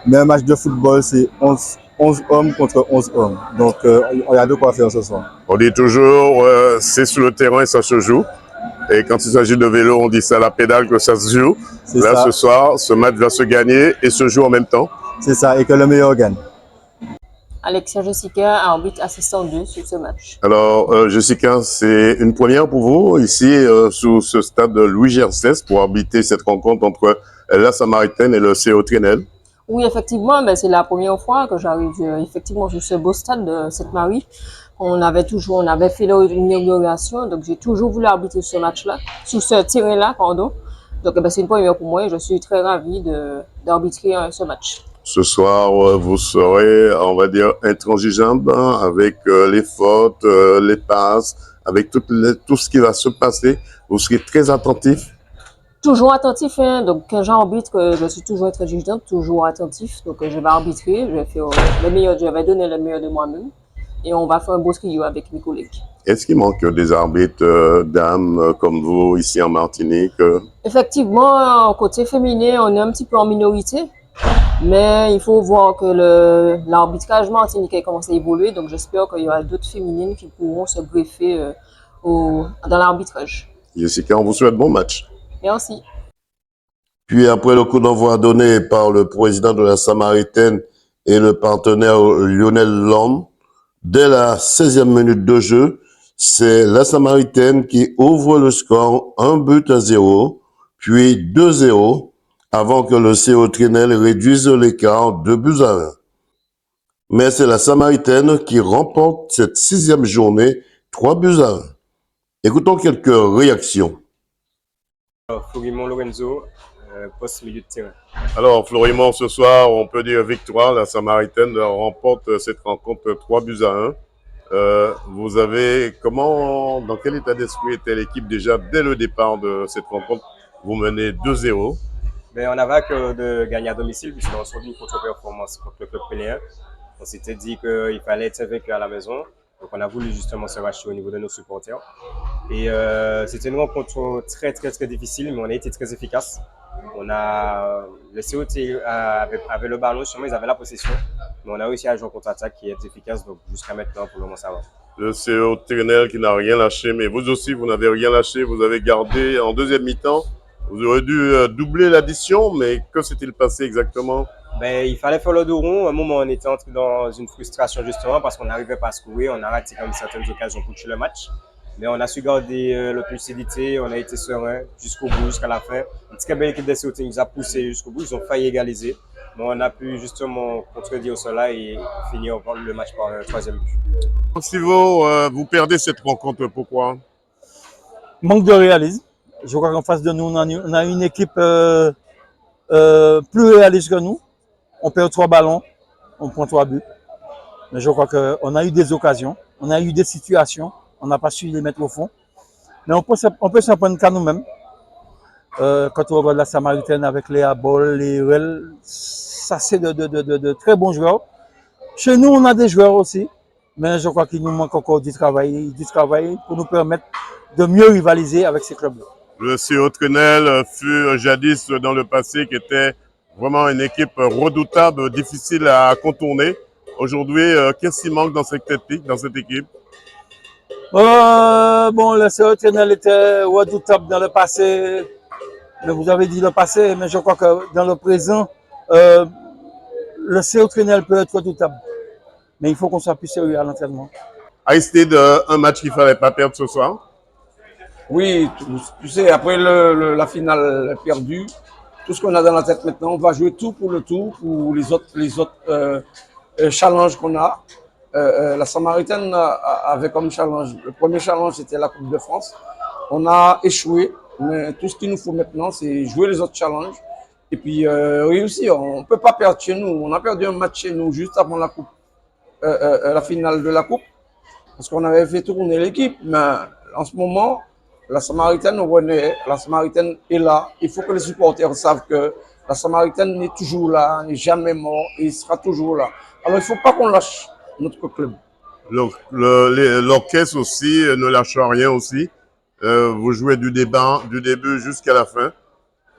Mais un match de football, c'est 11 hommes contre 11 hommes. Donc, il y a de quoi faire ce soir. On dit toujours, c'est sur le terrain et ça se joue. Et quand il s'agit de vélo, on dit c'est à la pédale que ça se joue. Là, ça. Ce soir, ce match va se gagner et se joue en même temps. C'est ça, et que le meilleur gagne. Alexia Jessica, arbitre assistant 2 sur ce match. Alors, Jessica, c'est une première pour vous, ici, sous ce stade de Louis Gercès, pour arbitrer cette rencontre entre la Samaritaine et le CO Trenel. Oui, effectivement, ben, c'est la première fois que j'arrive effectivement sur ce beau stade de Sainte-Marie. On avait fait l'inauguration, donc j'ai toujours voulu arbitrer ce match-là, sur ce terrain-là, pardon. Donc ben, c'est une première pour moi et je suis très ravie d'arbitrer ce match. Ce soir, vous serez, on va dire, intransigeante hein, avec les fautes, les passes, avec tout ce qui va se passer. Vous serez très attentif. Toujours attentif, hein. Donc quand j'arbitre, je suis toujours intransigeante, toujours attentif. Donc je vais arbitrer, je vais faire le meilleur, je vais donner le meilleur de moi-même et on va faire un beau trio avec mes collègues. Est-ce qu'il manque des arbitres dames comme vous ici en Martinique? Effectivement, côté féminin, on est un petit peu en minorité, mais il faut voir que l'arbitrage martiniquais commence à évoluer, donc j'espère qu'il y aura d'autres féminines qui pourront se greffer dans l'arbitrage. Jessica, on vous souhaite bon match. Merci. Puis après le coup d'envoi donné par le président de la Samaritaine et le partenaire Lionel Lhomme, dès la 16e minute de jeu, c'est la Samaritaine qui ouvre le score 1-0, puis 2-0, avant que le CO Trinel réduise l'écart 2-1. Mais c'est la Samaritaine qui remporte cette 6e journée 3-1. Écoutons quelques réactions. Florimond Lorenzo, poste milieu de terrain. Alors, Florimond, ce soir, on peut dire victoire. La Samaritaine remporte cette rencontre 3-1. Vous avez, dans quel état d'esprit était l'équipe déjà dès le départ de cette rencontre? Vous menez 2-0. Mais on avait à cœur de gagner à domicile puisqu'on se retrouve une contre-performance contre le club pénéen. On s'était dit qu'il fallait être vaincu à la maison. Donc on a voulu justement se racheter au niveau de nos supporters. Et c'était une rencontre très difficile, mais on a été très efficace. Le COT avait le ballon, sûrement ils avaient la possession, mais on a réussi à jouer en contre-attaque qui est efficace, donc jusqu'à maintenant pour le moment ça va. Le CO Trinel qui n'a rien lâché, mais vous aussi vous n'avez rien lâché, vous avez gardé en deuxième mi-temps. Vous aurez dû doubler l'addition, mais que s'est-il passé exactement? Il fallait faire le dos rond. À un moment, on était entré dans une frustration justement parce qu'on n'arrivait pas à scorer. On a raté comme certaines occasions pour tuer le match. Mais on a su garder notre lucidité. On a été serein jusqu'au bout, jusqu'à la fin. Une très belle équipe des COT nous a poussé jusqu'au bout. Ils ont failli égaliser. Mais on a pu justement contredire cela et finir le match par un 3e but. Si vous perdez cette rencontre, pourquoi? Manque de réalisme. Je crois qu'en face de nous, on a une équipe plus réaliste que nous. On perd 3 ballons, on prend 3 buts. Mais je crois qu'on a eu des occasions, on a eu des situations, on n'a pas su les mettre au fond. Mais on peut s'en prendre qu'à nous-mêmes. Quand on regarde la Samaritaine avec les Abol, les Ruel, ça c'est de très bons joueurs. Chez nous, on a des joueurs aussi, mais je crois qu'il nous manque encore du travail pour nous permettre de mieux rivaliser avec ces clubs-là. Le CO Trinel fut jadis dans le passé qui était vraiment une équipe redoutable, difficile à contourner. Aujourd'hui, qu'est-ce qui manque dans cette équipe? Le CO Trinel était redoutable dans le passé. Mais vous avez dit le passé, mais je crois que dans le présent, le CO Trinel peut être redoutable. Mais il faut qu'on soit plus sérieux à l'entraînement. Aristide, un match qu'il ne fallait pas perdre ce soir? Oui, tu sais, après la finale perdue, tout ce qu'on a dans la tête maintenant, on va jouer tout pour les autres challenges qu'on a. La Samaritaine avait comme challenge, le premier challenge c'était la Coupe de France. On a échoué, mais tout ce qu'il nous faut maintenant, c'est jouer les autres challenges et puis réussir. On ne peut pas perdre chez nous. On a perdu un match chez nous juste avant la Coupe, la finale de la Coupe, parce qu'on avait fait tourner l'équipe. Mais en ce moment, la Samaritaine est là. Il faut que les supporters savent que la Samaritaine est toujours là, n'est jamais mort et il sera toujours là. Alors il ne faut pas qu'on lâche notre club. L'orchestre aussi ne lâche rien aussi. Vous jouez du début jusqu'à la fin.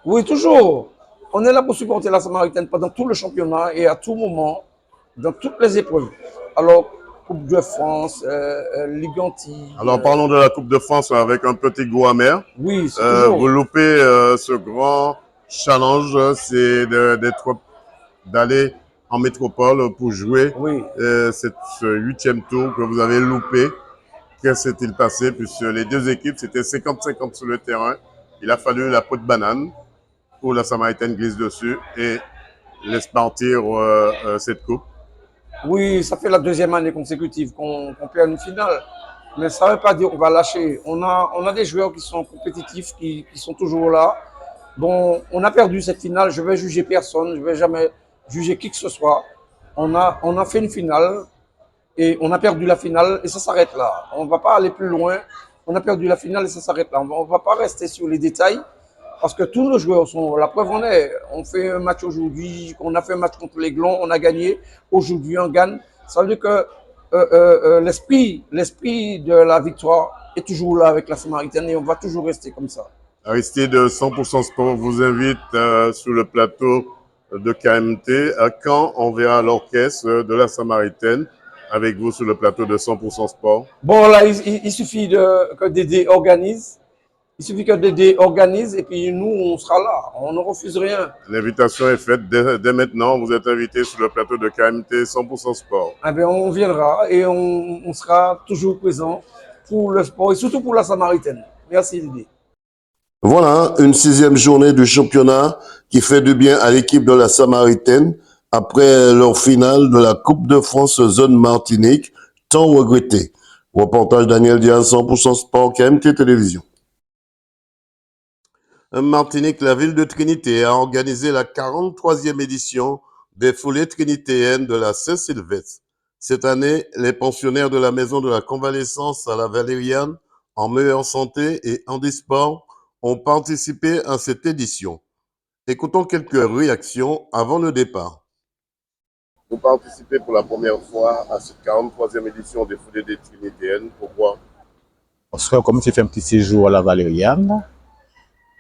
Oui, toujours. On est là pour supporter la Samaritaine pendant tout le championnat et à tout moment, dans toutes les épreuves. Alors, Coupe de France, Ligue Antilles. Alors parlons de la Coupe de France avec un petit goût amer. Oui, c'est toujours. Vous loupez ce grand challenge, c'est d'aller en métropole pour jouer ce 8e tour que vous avez loupé. Qu'est-ce qui s'est-il passé? Puisque les deux équipes, c'était 50-50 sur le terrain. Il a fallu la peau de banane pour la Samaritaine glisse dessus et laisse partir cette coupe? Oui, ça fait la deuxième année consécutive qu'on perd une finale. Mais ça ne veut pas dire qu'on va lâcher. On a des joueurs qui sont compétitifs, qui sont toujours là. Bon, on a perdu cette finale. Je ne vais juger personne. Je ne vais jamais juger qui que ce soit. On a fait une finale et on a perdu la finale et ça s'arrête là. On ne va pas aller plus loin. On a perdu la finale et ça s'arrête là. On ne va pas rester sur les détails parce que tous nos joueurs sont... La preuve en est, on fait un match aujourd'hui, on a fait un match contre les Glons, on a gagné. Aujourd'hui, on gagne. Ça veut dire que l'esprit de la victoire est toujours là avec la Samaritaine et on va toujours rester comme ça. Aristide de 100% Sport vous invite sur le plateau de KMT. Quand on verra l'orchestre de la Samaritaine avec vous sur le plateau de 100% Sport? Bon, là, il suffit que Dédé organise. Il suffit que Dédé organise et puis nous, on sera là. On ne refuse rien. L'invitation est faite dès maintenant. Vous êtes invité sur le plateau de KMT 100% Sport. Eh bien, on viendra et on sera toujours présent pour le sport et surtout pour la Samaritaine. Merci Dédé. Voilà, une 6e journée du championnat qui fait du bien à l'équipe de la Samaritaine après leur finale de la Coupe de France Zone Martinique, tant regrettée. Reportage Daniel Diaz, 100% Sport, KMT Télévision. Martinique, la ville de Trinité a organisé la 43e édition des foulées trinitéennes de la Saint-Sylvestre. Cette année, les pensionnaires de la maison de la convalescence à la Valériane, en meilleure santé et handisport, ont participé à cette édition. Écoutons quelques réactions avant le départ. Vous participez pour la première fois à cette 43e édition des foulées des trinitéennes. Pourquoi? Parce que comme j'ai fait un petit séjour à la Valériane,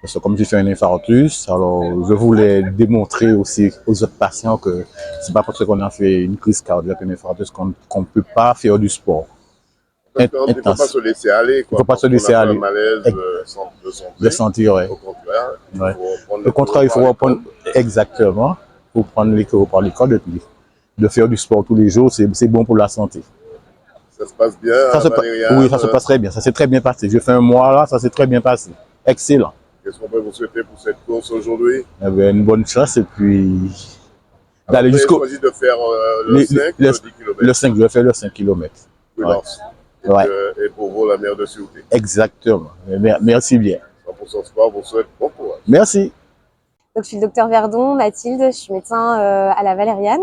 parce que comme j'ai fait un infarctus, alors je voulais démontrer aussi aux autres patients que c'est pas parce qu'on a fait une crise cardiaque, un infarctus qu'on ne peut pas faire du sport. Il ne faut pas se laisser aller. Il ne faut pas se laisser aller. Un malaise de sentir, oui. Au contraire, il faut reprendre exactement, pour prendre les cours par l'école, de faire du sport tous les jours, c'est bon pour la santé. Ça se passe bien Oui, ça se passe très bien. Ça s'est très bien passé. J'ai fait un mois là, ça s'est très bien passé. Excellent. Qu'est-ce qu'on peut vous souhaiter pour cette course aujourd'hui? Eh bien, une bonne chance et puis d'aller jusqu'au... Vous avez choisi de faire le 5 ou le 10 km? Le 5, je vais faire le 5 km. Et pour vous, la meilleure de sûreté. Exactement. Merci bien. 100% Sport vous souhaite bon courage. Merci. Donc, je suis le docteur Verdon, Mathilde, je suis médecin à la Valériane.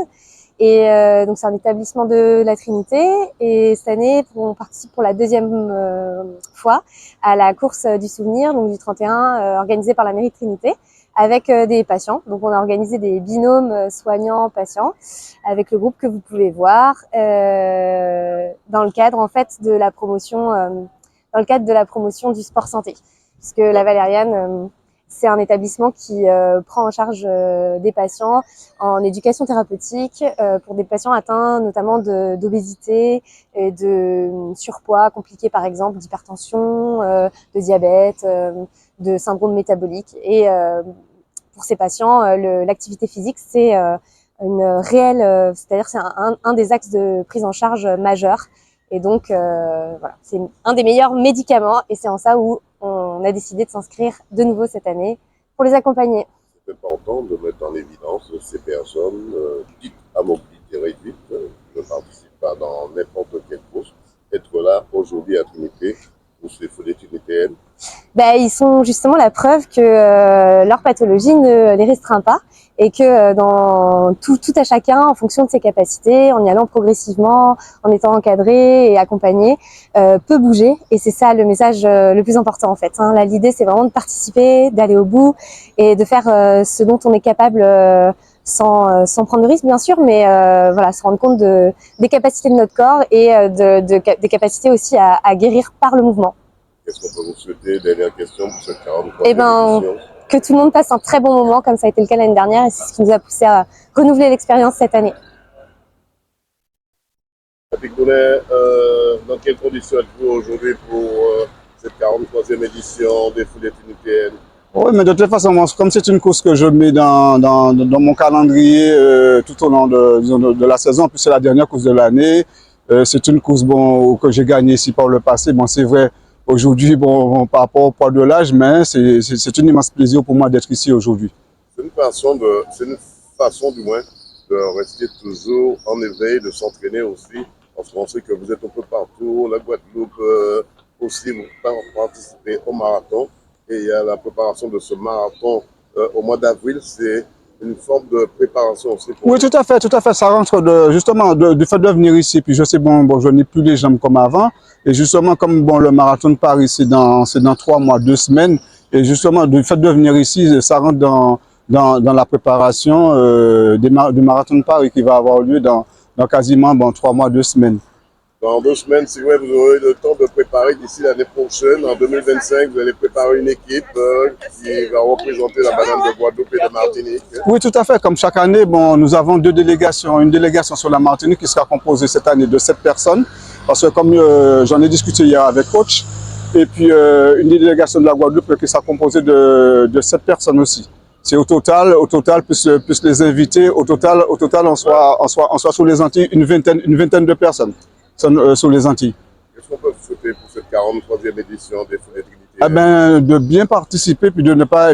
Et donc c'est un établissement de la Trinité et cette année on participe pour la deuxième fois à la course du souvenir donc du 31 organisée par la mairie de Trinité avec des patients. Donc on a organisé des binômes soignants-patients avec le groupe que vous pouvez voir dans le cadre en fait de la promotion du sport santé puisque la Valériane c'est un établissement qui prend en charge des patients en éducation thérapeutique pour des patients atteints notamment d'obésité et de surpoids compliqué par exemple, d'hypertension, de diabète, de syndrome métabolique. Et pour ces patients, l'activité physique c'est une réelle, c'est-à-dire c'est un des axes de prise en charge majeur. Et donc voilà, c'est un des meilleurs médicaments et c'est en ça où on a décidé de s'inscrire de nouveau cette année pour les accompagner. C'est important de mettre en évidence ces personnes dites à mobilité réduite. Je ne participe pas dans n'importe quelle course. Être là aujourd'hui à Trinité pour ces foulées trinitéennes. Ils sont justement la preuve que leur pathologie ne les restreint pas et que dans tout à chacun, en fonction de ses capacités, en y allant progressivement, en étant encadré et accompagné, peut bouger. Et c'est ça le message le plus important en fait. Là, l'idée, c'est vraiment de participer, d'aller au bout et de faire ce dont on est capable sans prendre de risque bien sûr, mais voilà, se rendre compte des capacités de notre corps et des capacités aussi à guérir par le mouvement. Qu'est-ce qu'on peut vous souhaiter? Dernière question pour cette 43e édition. Que tout le monde passe un très bon moment, comme ça a été le cas l'année dernière, et c'est ce qui nous a poussé à renouveler l'expérience cette année. Patrick Doulet, dans quelles conditions êtes-vous aujourd'hui pour cette 43e édition des foulées trinitéennes? Oui, mais de toute façon, moi, comme c'est une course que je mets dans mon calendrier tout au long de la saison, puis c'est la dernière course de l'année, c'est une course que j'ai gagnée ici par le passé. Bon, c'est vrai, aujourd'hui, par rapport au poids de l'âge, mais c'est un immense plaisir pour moi d'être ici aujourd'hui. C'est une façon du moins de rester toujours en éveil, de s'entraîner aussi, parce qu'on sait que vous êtes un peu partout, la Guadeloupe aussi, vous participez au marathon, et il y a la préparation de ce marathon au mois d'avril, c'est une forme de préparation aussi pour Oui, vous. tout à fait, ça rentre justement du fait de venir ici, puis je sais, bon, je n'ai plus les jambes comme avant, et justement, comme bon, le marathon de Paris, c'est dans 3 mois, 2 semaines, et justement, du fait de venir ici, ça rentre dans la préparation du marathon de Paris qui va avoir lieu dans quasiment 3 mois, 2 semaines. Dans 2 semaines, c'est vrai, vous aurez le temps de préparer d'ici l'année prochaine. En 2025, vous allez préparer une équipe qui va représenter la banane de Guadeloupe et de Martinique. Oui, tout à fait. Comme chaque année, bon, nous avons 2 délégations. Une délégation sur la Martinique qui sera composée cette année de 7 personnes. Parce que comme j'en ai discuté hier avec coach, et puis une délégation de la Guadeloupe qui sera composée de 7 personnes aussi. C'est au total, plus les invités, au total, on soit sur les Antilles une vingtaine de personnes sur les Antilles. Qu'est-ce qu'on peut vous souhaiter pour cette 43e édition des Foulées Trinité? Eh ben, de bien participer puis de ne pas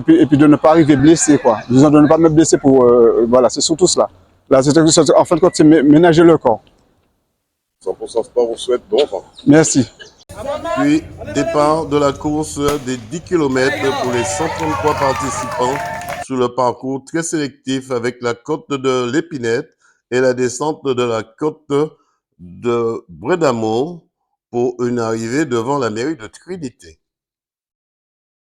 arriver blessé, quoi. Disons de ne pas me blesser pour voilà, c'est surtout cela. Là, en fin de compte, c'est ménager le corps. 100% Sport vous souhaite bon vent. Merci. Puis, départ de la course des 10 km pour les 133 participants sur le parcours très sélectif avec la côte de l'Épinette et la descente de la côte de Brédamour pour une arrivée devant la mairie de Trinité.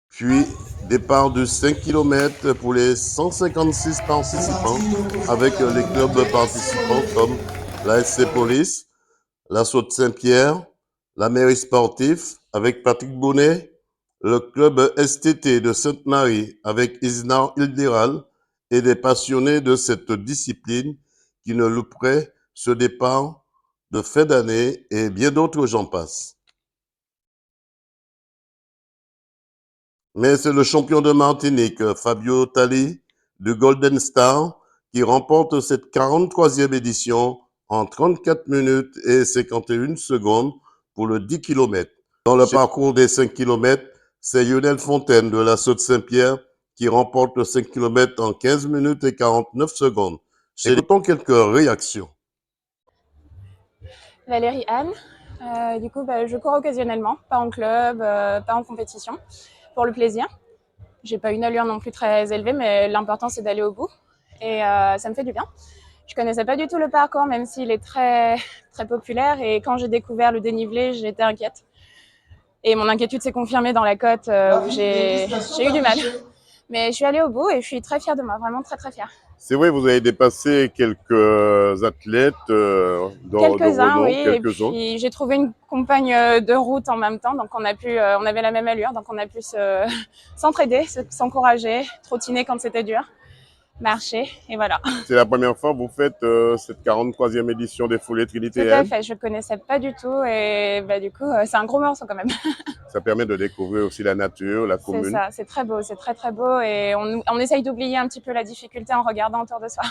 Puis, départ de 5 km pour les 156 participants avec les clubs participants comme la SC Police, l'Assaut de Saint-Pierre, la mairie sportive avec Patrick Bonnet, le club STT de Sainte-Marie avec Isnar Hilderal et des passionnés de cette discipline qui ne louperaient ce départ de fin d'année et bien d'autres j'en passe. Mais c'est le champion de Martinique, Fabio Tali, du Golden Star, qui remporte cette 43e édition en 34 minutes et 51 secondes pour le 10 km. Dans le parcours des 5 km, c'est Lionel Fontaine de l'Assaut de Saint-Pierre qui remporte le 5 km en 15 minutes et 49 secondes. Écoutons quelques réactions. Valérie Anne. Du coup, je cours occasionnellement, pas en club, pas en compétition, pour le plaisir. J'ai pas une allure non plus très élevée, mais l'important c'est d'aller au bout et ça me fait du bien. Je connaissais pas du tout le parcours, même s'il est très, très populaire, et quand j'ai découvert le dénivelé, j'étais inquiète. Et mon inquiétude s'est confirmée dans la côte où j'ai eu du mal. Mais je suis allée au bout et je suis très fière de moi, vraiment très très fière. C'est vrai, vous avez dépassé quelques athlètes Quelques-uns, oui, et puis j'ai trouvé une compagne de route en même temps, donc on avait la même allure, donc on a pu s'entraider, s'encourager, trottiner quand c'était dur, marcher, et voilà. C'est la première fois que vous faites cette 43e édition des Foulées Trinité. Tout à fait, je ne connaissais pas du tout, et du coup, c'est un gros morceau quand même. Ça permet de découvrir aussi la nature, la commune. C'est ça, c'est très beau, c'est très très beau, et on essaye d'oublier un petit peu la difficulté en regardant autour de soi.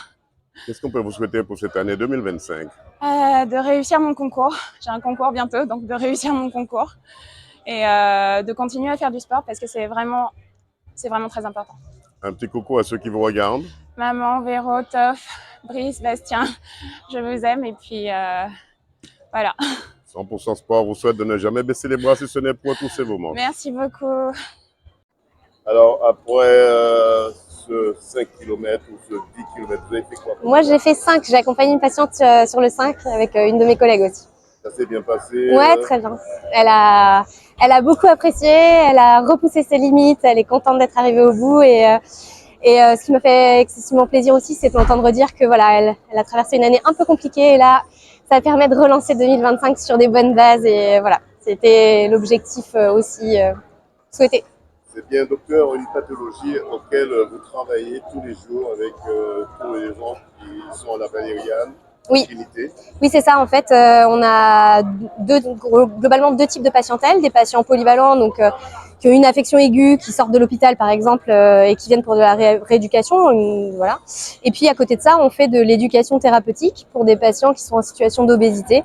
Qu'est-ce qu'on peut vous souhaiter pour cette année 2025? De réussir mon concours. J'ai un concours bientôt, donc de réussir mon concours et de continuer à faire du sport parce que c'est vraiment très important. Un petit coucou à ceux qui vous regardent. Maman, Véro, Toff, Brice, Bastien, je vous aime et puis voilà. 100% Sport vous souhaite de ne jamais baisser les bras si ce n'est pour tous ces moments. Merci beaucoup. Alors après ce 5 km ou ce 10 km, vous avez fait quoi? Moi j'ai fait 5, j'ai accompagné une patiente sur le 5 avec une de mes collègues aussi. Ça s'est bien passé? Ouais, très bien. Elle a beaucoup apprécié, elle a repoussé ses limites, elle est contente d'être arrivée au bout et ce qui m'a fait excessivement plaisir aussi, c'est de l'entendre dire que voilà, elle a traversé une année un peu compliquée et là, ça permet de relancer 2025 sur des bonnes bases et voilà, c'était l'objectif aussi souhaité. C'est bien docteur une pathologie auquel vous travaillez tous les jours avec tous les gens qui sont à la Valériane. Oui, oui c'est ça en fait. On a globalement deux types de patientèle, des patients polyvalents donc qui ont une affection aiguë, qui sortent de l'hôpital par exemple et qui viennent pour de la rééducation, voilà. Et puis à côté de ça, on fait de l'éducation thérapeutique pour des patients qui sont en situation d'obésité.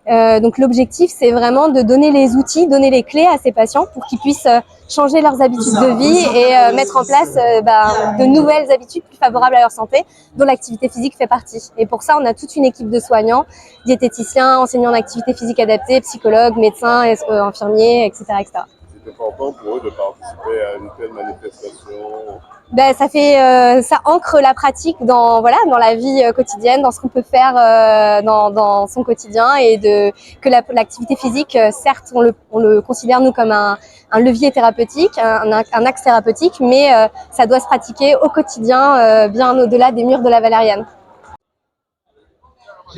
Donc l'objectif, c'est vraiment de donner les outils, donner les clés à ces patients pour qu'ils puissent changer leurs habitudes de vie et mettre en place de nouvelles habitudes plus favorables à leur santé, dont l'activité physique fait partie. Et pour ça, on a toute une équipe de soignants, diététiciens, enseignants d'activité physique adaptée, psychologues, médecins, infirmiers, etc., etc. C'est important pour eux de participer à une telle manifestation. Ça ancre la pratique dans la vie quotidienne, dans ce qu'on peut faire dans son quotidien, et que l'activité physique, certes, on le considère nous comme un levier thérapeutique, un axe thérapeutique, mais ça doit se pratiquer au quotidien, bien au-delà des murs de la Valériane.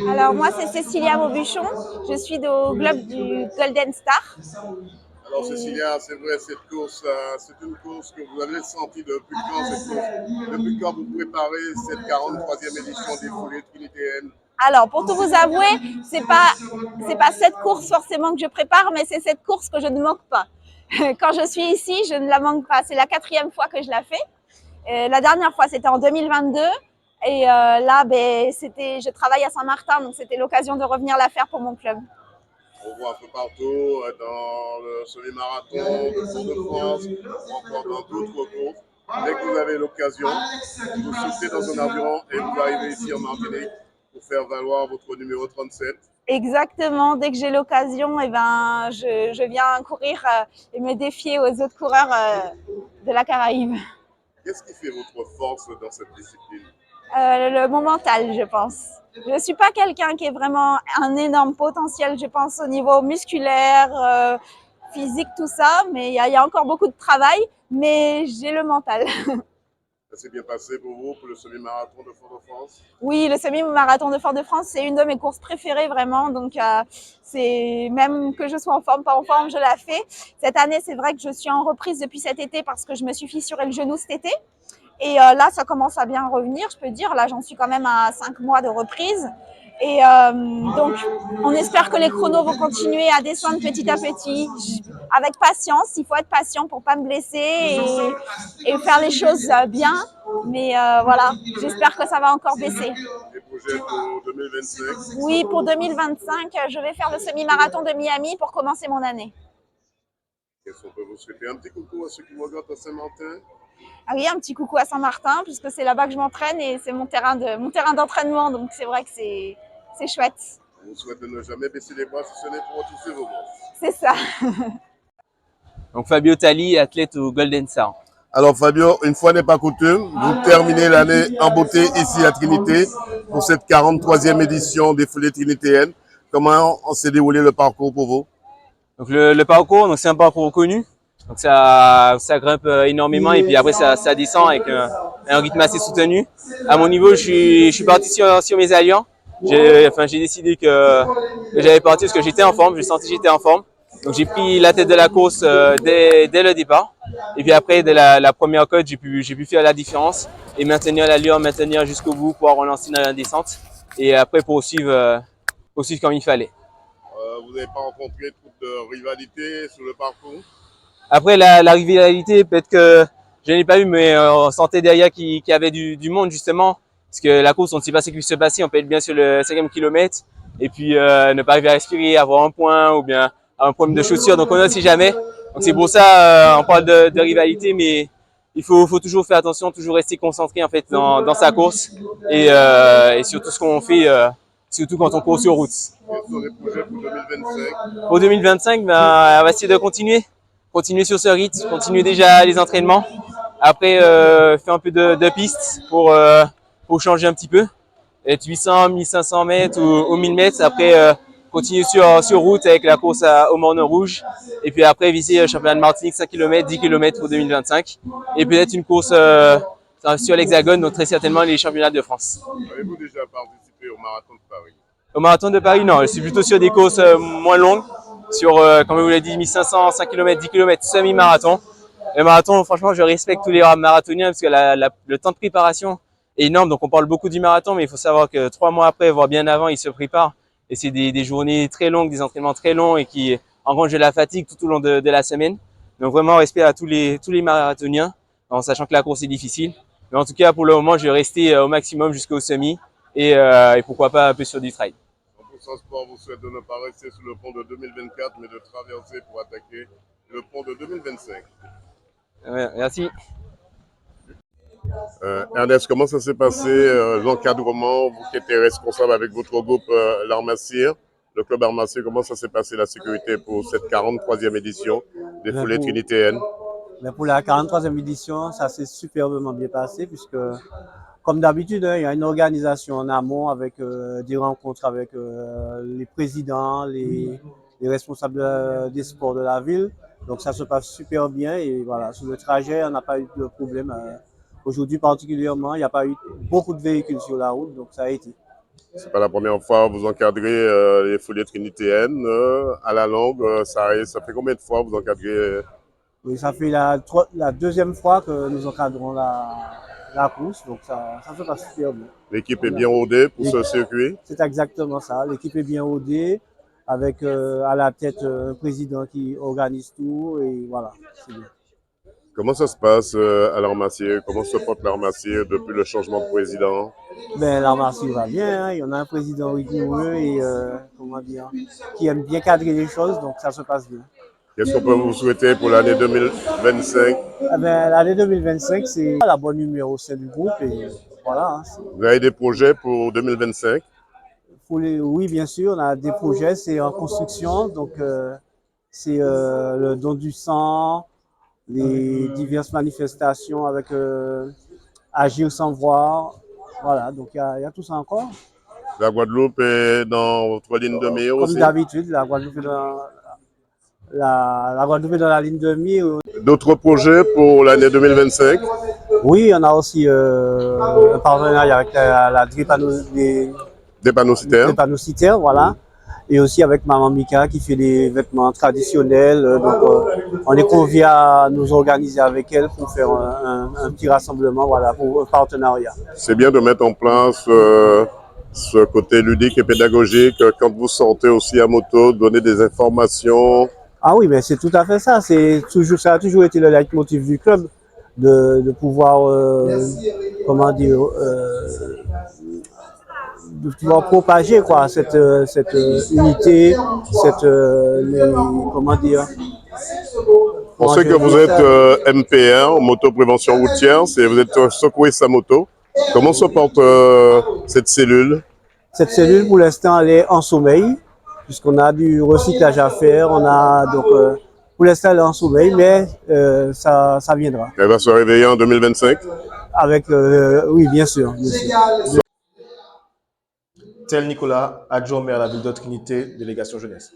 Alors moi, c'est Cécilia Maubuchon, je suis au club du Golden Star. Alors Cécilia, c'est vrai, cette course, c'est une course que vous avez sentie depuis quand, cette course? Depuis quand vous préparez cette 43e édition des Foulées Trinitéennes? Alors, pour tout vous avouer, c'est pas cette course forcément que je prépare, mais c'est cette course que je ne manque pas. Quand je suis ici, je ne la manque pas. C'est la 4e fois que je la fais. La dernière fois, c'était en 2022. Et là, je travaille à Saint-Martin, donc c'était l'occasion de revenir la faire pour mon club. On voit un peu partout, dans le semi-marathon, le Tour de France, ou encore dans d'autres courses. Dès que vous avez l'occasion, vous sautez dans un avion et vous arrivez ici en Martinique pour faire valoir votre numéro 37. Exactement, dès que j'ai l'occasion, je viens courir et me défier aux autres coureurs de la Caraïbe. Qu'est-ce qui fait votre force dans cette discipline? Mon mental, je pense. Je ne suis pas quelqu'un qui est vraiment un énorme potentiel, je pense, au niveau musculaire, physique, tout ça, mais il y a encore beaucoup de travail, mais j'ai le mental. Ça s'est bien passé pour vous, pour le semi-marathon de Fort-de-France? Oui, le semi-marathon de Fort-de-France, c'est une de mes courses préférées, vraiment. Donc, c'est même que je sois en forme, pas en forme, je la fais. Cette année, c'est vrai que je suis en reprise depuis cet été parce que je me suis fissuré le genou cet été. Et là, ça commence à bien revenir, je peux dire. Là, j'en suis quand même à 5 mois de reprise. Et donc, on espère que les chronos vont continuer à descendre petit à petit, avec patience. Il faut être patient pour ne pas me blesser et faire les choses bien. Mais voilà, j'espère que ça va encore baisser. Des projets pour 2025? Oui, pour 2025, je vais faire le semi-marathon de Miami pour commencer mon année. Qu'est-ce qu'on peut vous souhaiter? Un petit coucou à ceux qui vous regardent à Saint-Martin? Ah oui, un petit coucou à Saint-Martin, puisque c'est là-bas que je m'entraîne et c'est mon terrain d'entraînement, donc c'est vrai que c'est chouette. On vous souhaite de ne jamais baisser les bras si ce n'est pour retrousser vos manches. C'est ça. Donc Fabio Tali, athlète au Golden Star. Alors Fabio, une fois n'est pas coutume, vous terminez l'année en beauté ici à Trinité pour cette 43e édition des Foulées Trinitéennes. Comment s'est déroulé le parcours pour vous? Donc le parcours, c'est un parcours connu. Donc ça grimpe énormément et puis après ça descend avec un rythme assez soutenu. À mon niveau, je suis parti sur mes allures. J'ai décidé que j'allais partir parce que j'étais en forme, j'ai senti que j'étais en forme. Donc j'ai pris la tête de la course dès le départ. Et puis après, dès la première côte, j'ai pu faire la différence et maintenir l'allure, maintenir jusqu'au bout, pouvoir relancer dans la descente. Et après poursuivre comme il fallait. Vous n'avez pas rencontré trop de rivalité sur le parcours? Après, la rivalité, peut-être que je n'ai pas eu, mais on sentait derrière qu'il y avait du monde, justement. Parce que la course, on ne sait pas ce qui se passer. On peut être bien sur le 5e kilomètre et puis ne pas arriver à respirer, avoir un point ou bien avoir un problème de chaussure. Donc, on ne sait jamais. Donc, c'est pour ça on parle de rivalité, mais il faut toujours faire attention, toujours rester concentré en fait dans sa course et surtout ce qu'on fait, surtout quand on court sur route. Quels sont les projets pour 2025? Pour 2025, on va essayer de continuer sur ce rythme, continuer déjà les entraînements. Après, faire un peu de pistes pour changer un petit peu. Être 800, 1500 mètres ou 1000 mètres. Après, continuer sur route avec la course au Morne Rouge. Et puis après, viser le championnat de Martinique 5 km, 10 km pour 2025. Et peut-être une course sur l'Hexagone, donc très certainement les championnats de France. Avez-vous déjà participé au marathon de Paris? Au marathon de Paris, non. Je suis plutôt sur des courses moins longues. Sur, comme je vous l'ai dit, 1500, 5 km, 10 km, semi-marathon. Le marathon, franchement, je respecte tous les marathoniens parce que le temps de préparation est énorme. Donc, on parle beaucoup du marathon, mais il faut savoir que 3 mois après, voire bien avant, ils se préparent. Et c'est des journées très longues, des entraînements très longs et qui engrangent de la fatigue tout au long de la semaine. Donc, vraiment, respect à tous les marathoniens, en sachant que la course est difficile. Mais en tout cas, pour le moment, je vais rester au maximum jusqu'au semi et pourquoi pas un peu sur du trail. 100% Sport vous souhaite de ne pas rester sur le pont de 2024, mais de traverser pour attaquer le pont de 2025. Ouais, merci. Ernest, comment ça s'est passé, l'encadrement, vous qui étiez responsable avec votre groupe l'Armacyr, le club Armacyr, comment ça s'est passé la sécurité pour cette 43e édition des foulées trinitéennes? Pour la 43e édition, ça s'est superbement bien passé puisque, comme d'habitude, il y a une organisation en amont avec des rencontres avec les présidents, les responsables des sports de la ville. Donc ça se passe super bien et voilà, sur le trajet, on n'a pas eu de problème. Aujourd'hui particulièrement, il n'y a pas eu beaucoup de véhicules sur la route, donc ça a été. C'est pas la première fois que vous encadrez les foulées trinitéennes à la longue. Ça fait combien de fois que vous encadrez? Oui, ça fait la deuxième fois que nous encadrons la course, donc ça se passe super bien. L'équipe est bien rodée pour ce circuit? C'est exactement ça. L'équipe est bien rodée, avec à la tête un président qui organise tout, et voilà, c'est bien. Comment ça se passe à l'Armacyr? Comment se porte l'Armacyr depuis le changement de président? L'Armacyr va bien, hein. Il y en a un président rigoureux et qui aime bien cadrer les choses, donc ça se passe bien. Qu'est-ce qu'on peut vous souhaiter pour l'année 2025? L'année 2025, c'est la bonne humeur au sein du groupe et voilà. Vous avez des projets pour 2025? Oui, bien sûr, on a des projets, c'est en construction, donc c'est le don du sang, les diverses manifestations avec Agir sans voir, voilà, donc il y a tout ça encore. La Guadeloupe est dans votre ligne de mire aussi? Comme d'habitude, la Guadeloupe est dans la ligne de mire. D'autres projets pour l'année 2025? Oui, on a aussi un partenariat avec la Drépanocytaire, voilà. Et aussi avec Maman Mika qui fait des vêtements traditionnels. Donc on est conviés à nous organiser avec elle pour faire un petit rassemblement, voilà, pour un partenariat. C'est bien de mettre en place ce côté ludique et pédagogique quand vous sortez aussi à moto, donner des informations. Ah oui, mais c'est tout à fait ça. Ça a toujours été le leitmotiv du club de pouvoir, de pouvoir propager quoi, cette unité, On sait que vous êtes MP1, moto prévention routière, vous êtes secouriste à moto. Comment se porte cette cellule? Cette cellule, pour l'instant, elle est en sommeil, puisqu'on a du recyclage à faire. Pour l'instant, elle est en sommeil, mais ça viendra. Elle va se réveiller en 2025? Oui, bien sûr. Tel Nicolas, adjoint maire à la ville de Trinité, délégation jeunesse.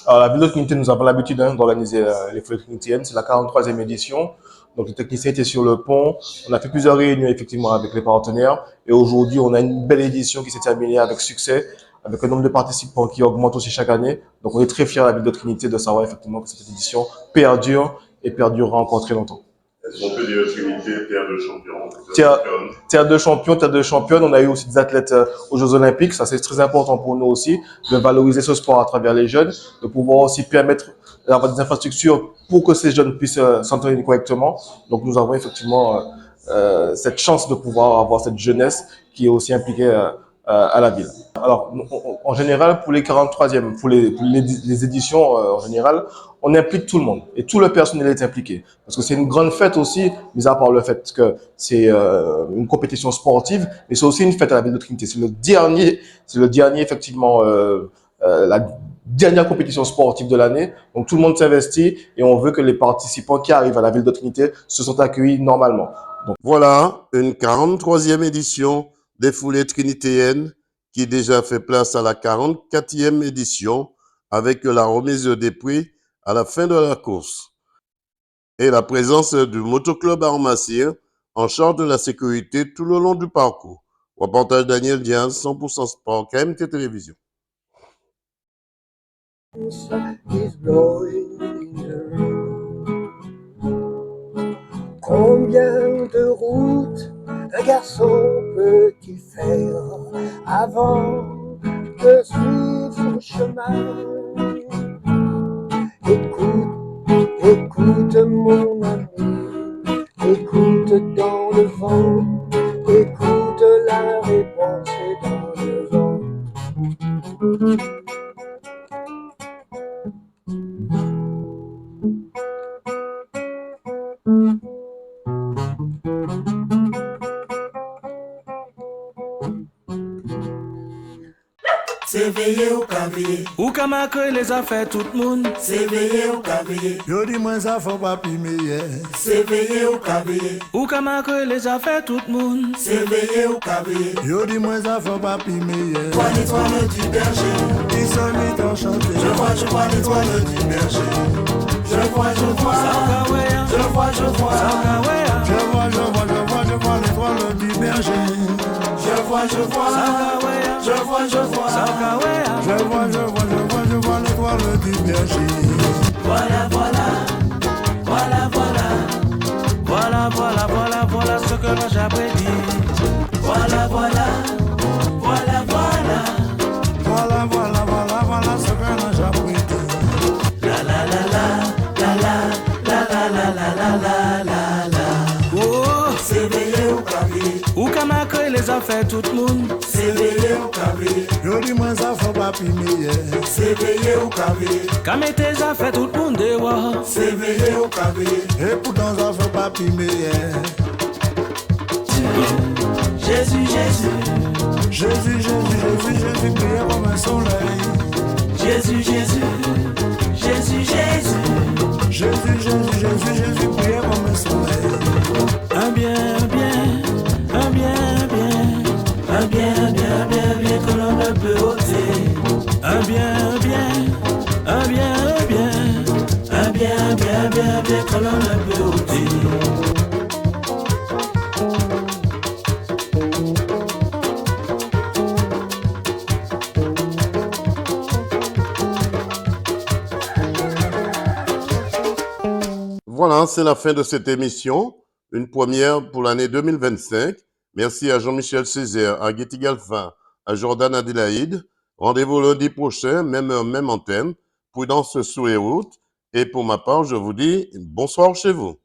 Alors, la ville de Trinité, nous avons l'habitude d'organiser les foulées trinitéennes. C'est la 43e édition. Donc, les techniciens étaient sur le pont. On a fait plusieurs réunions, effectivement, avec les partenaires. Et aujourd'hui, on a une belle édition qui s'est terminée avec succès, avec un nombre de participants qui augmente aussi chaque année. Donc, on est très fiers à la ville de Trinité de savoir, effectivement, que cette édition perdure et perdurera encore très longtemps. Est-ce qu'on peut dire Trinité, terre de champions? Terre de champions, terre de championnes. On a eu aussi des athlètes aux Jeux Olympiques. Ça, c'est très important pour nous aussi, de valoriser ce sport à travers les jeunes, de pouvoir aussi permettre d'avoir des infrastructures pour que ces jeunes puissent s'entraîner correctement. Donc, nous avons effectivement cette chance de pouvoir avoir cette jeunesse qui est aussi impliquée à la ville. Alors, en général, pour les 43e, pour les éditions en général, on implique tout le monde et tout le personnel est impliqué. Parce que c'est une grande fête aussi, mis à part le fait que c'est une compétition sportive, mais c'est aussi une fête à la ville de Trinité. C'est le dernier effectivement, la dernière compétition sportive de l'année. Donc tout le monde s'investit et on veut que les participants qui arrivent à la ville de Trinité se sont accueillis normalement. Donc voilà, une 43e édition des foulées trinitéennes qui déjà fait place à la 44e édition avec la remise des prix à la fin de la course et la présence du motoclub Armacyr en charge de la sécurité tout le long du parcours. Reportage Daniel Diaz, 100% Sport, KMT Télévision. Combien de routes un garçon peut-il faire avant de suivre son chemin? Écoute mon ami, écoute dans le vent, écoute la réponse est dans le vent. S'éveiller ou caviller. Ou comment que les affaires tout le monde. S'éveiller ou caviller. Yo dis moi ça faut pas pimer. S'éveiller ou caviller. Ou comment que les affaires tout le monde. S'éveiller ou caviller. Yo dis moi ça faut pas pimer. Vois l'étoile du berger. Ils sont mis enchantés. Je vois l'étoile du berger. Je vois je vois. Je vois Je vois l'étoile du berger. Je vois l'étoile du berger. Voilà ce que l'on j'avais dit. Voilà ce que l'on j'avais dit. La la la la la. Oh, s'éveiller ou caviller. Ou comment que les affaires tout le monde. S'éveiller ou caviller. Yo dis moi ça faut pas pimer. S'éveiller ou caviller. Quand tes affaires tout le monde dehors. S'éveiller ou caviller. Et pourtant ça faut pas pimer. Jésus, brille comme un soleil. Jésus, brille comme un soleil. Un bien que l'on ne peut ôter. Un bien que l'on ne peut ôter. Voilà, c'est la fin de cette émission. Une première pour l'année 2025. Merci à Jean-Michel Césaire, à Getty Galfin, à Jordan Adélaïde. Rendez-vous lundi prochain, même heure, même antenne. Prudence sur les routes. Et pour ma part, je vous dis bonsoir chez vous.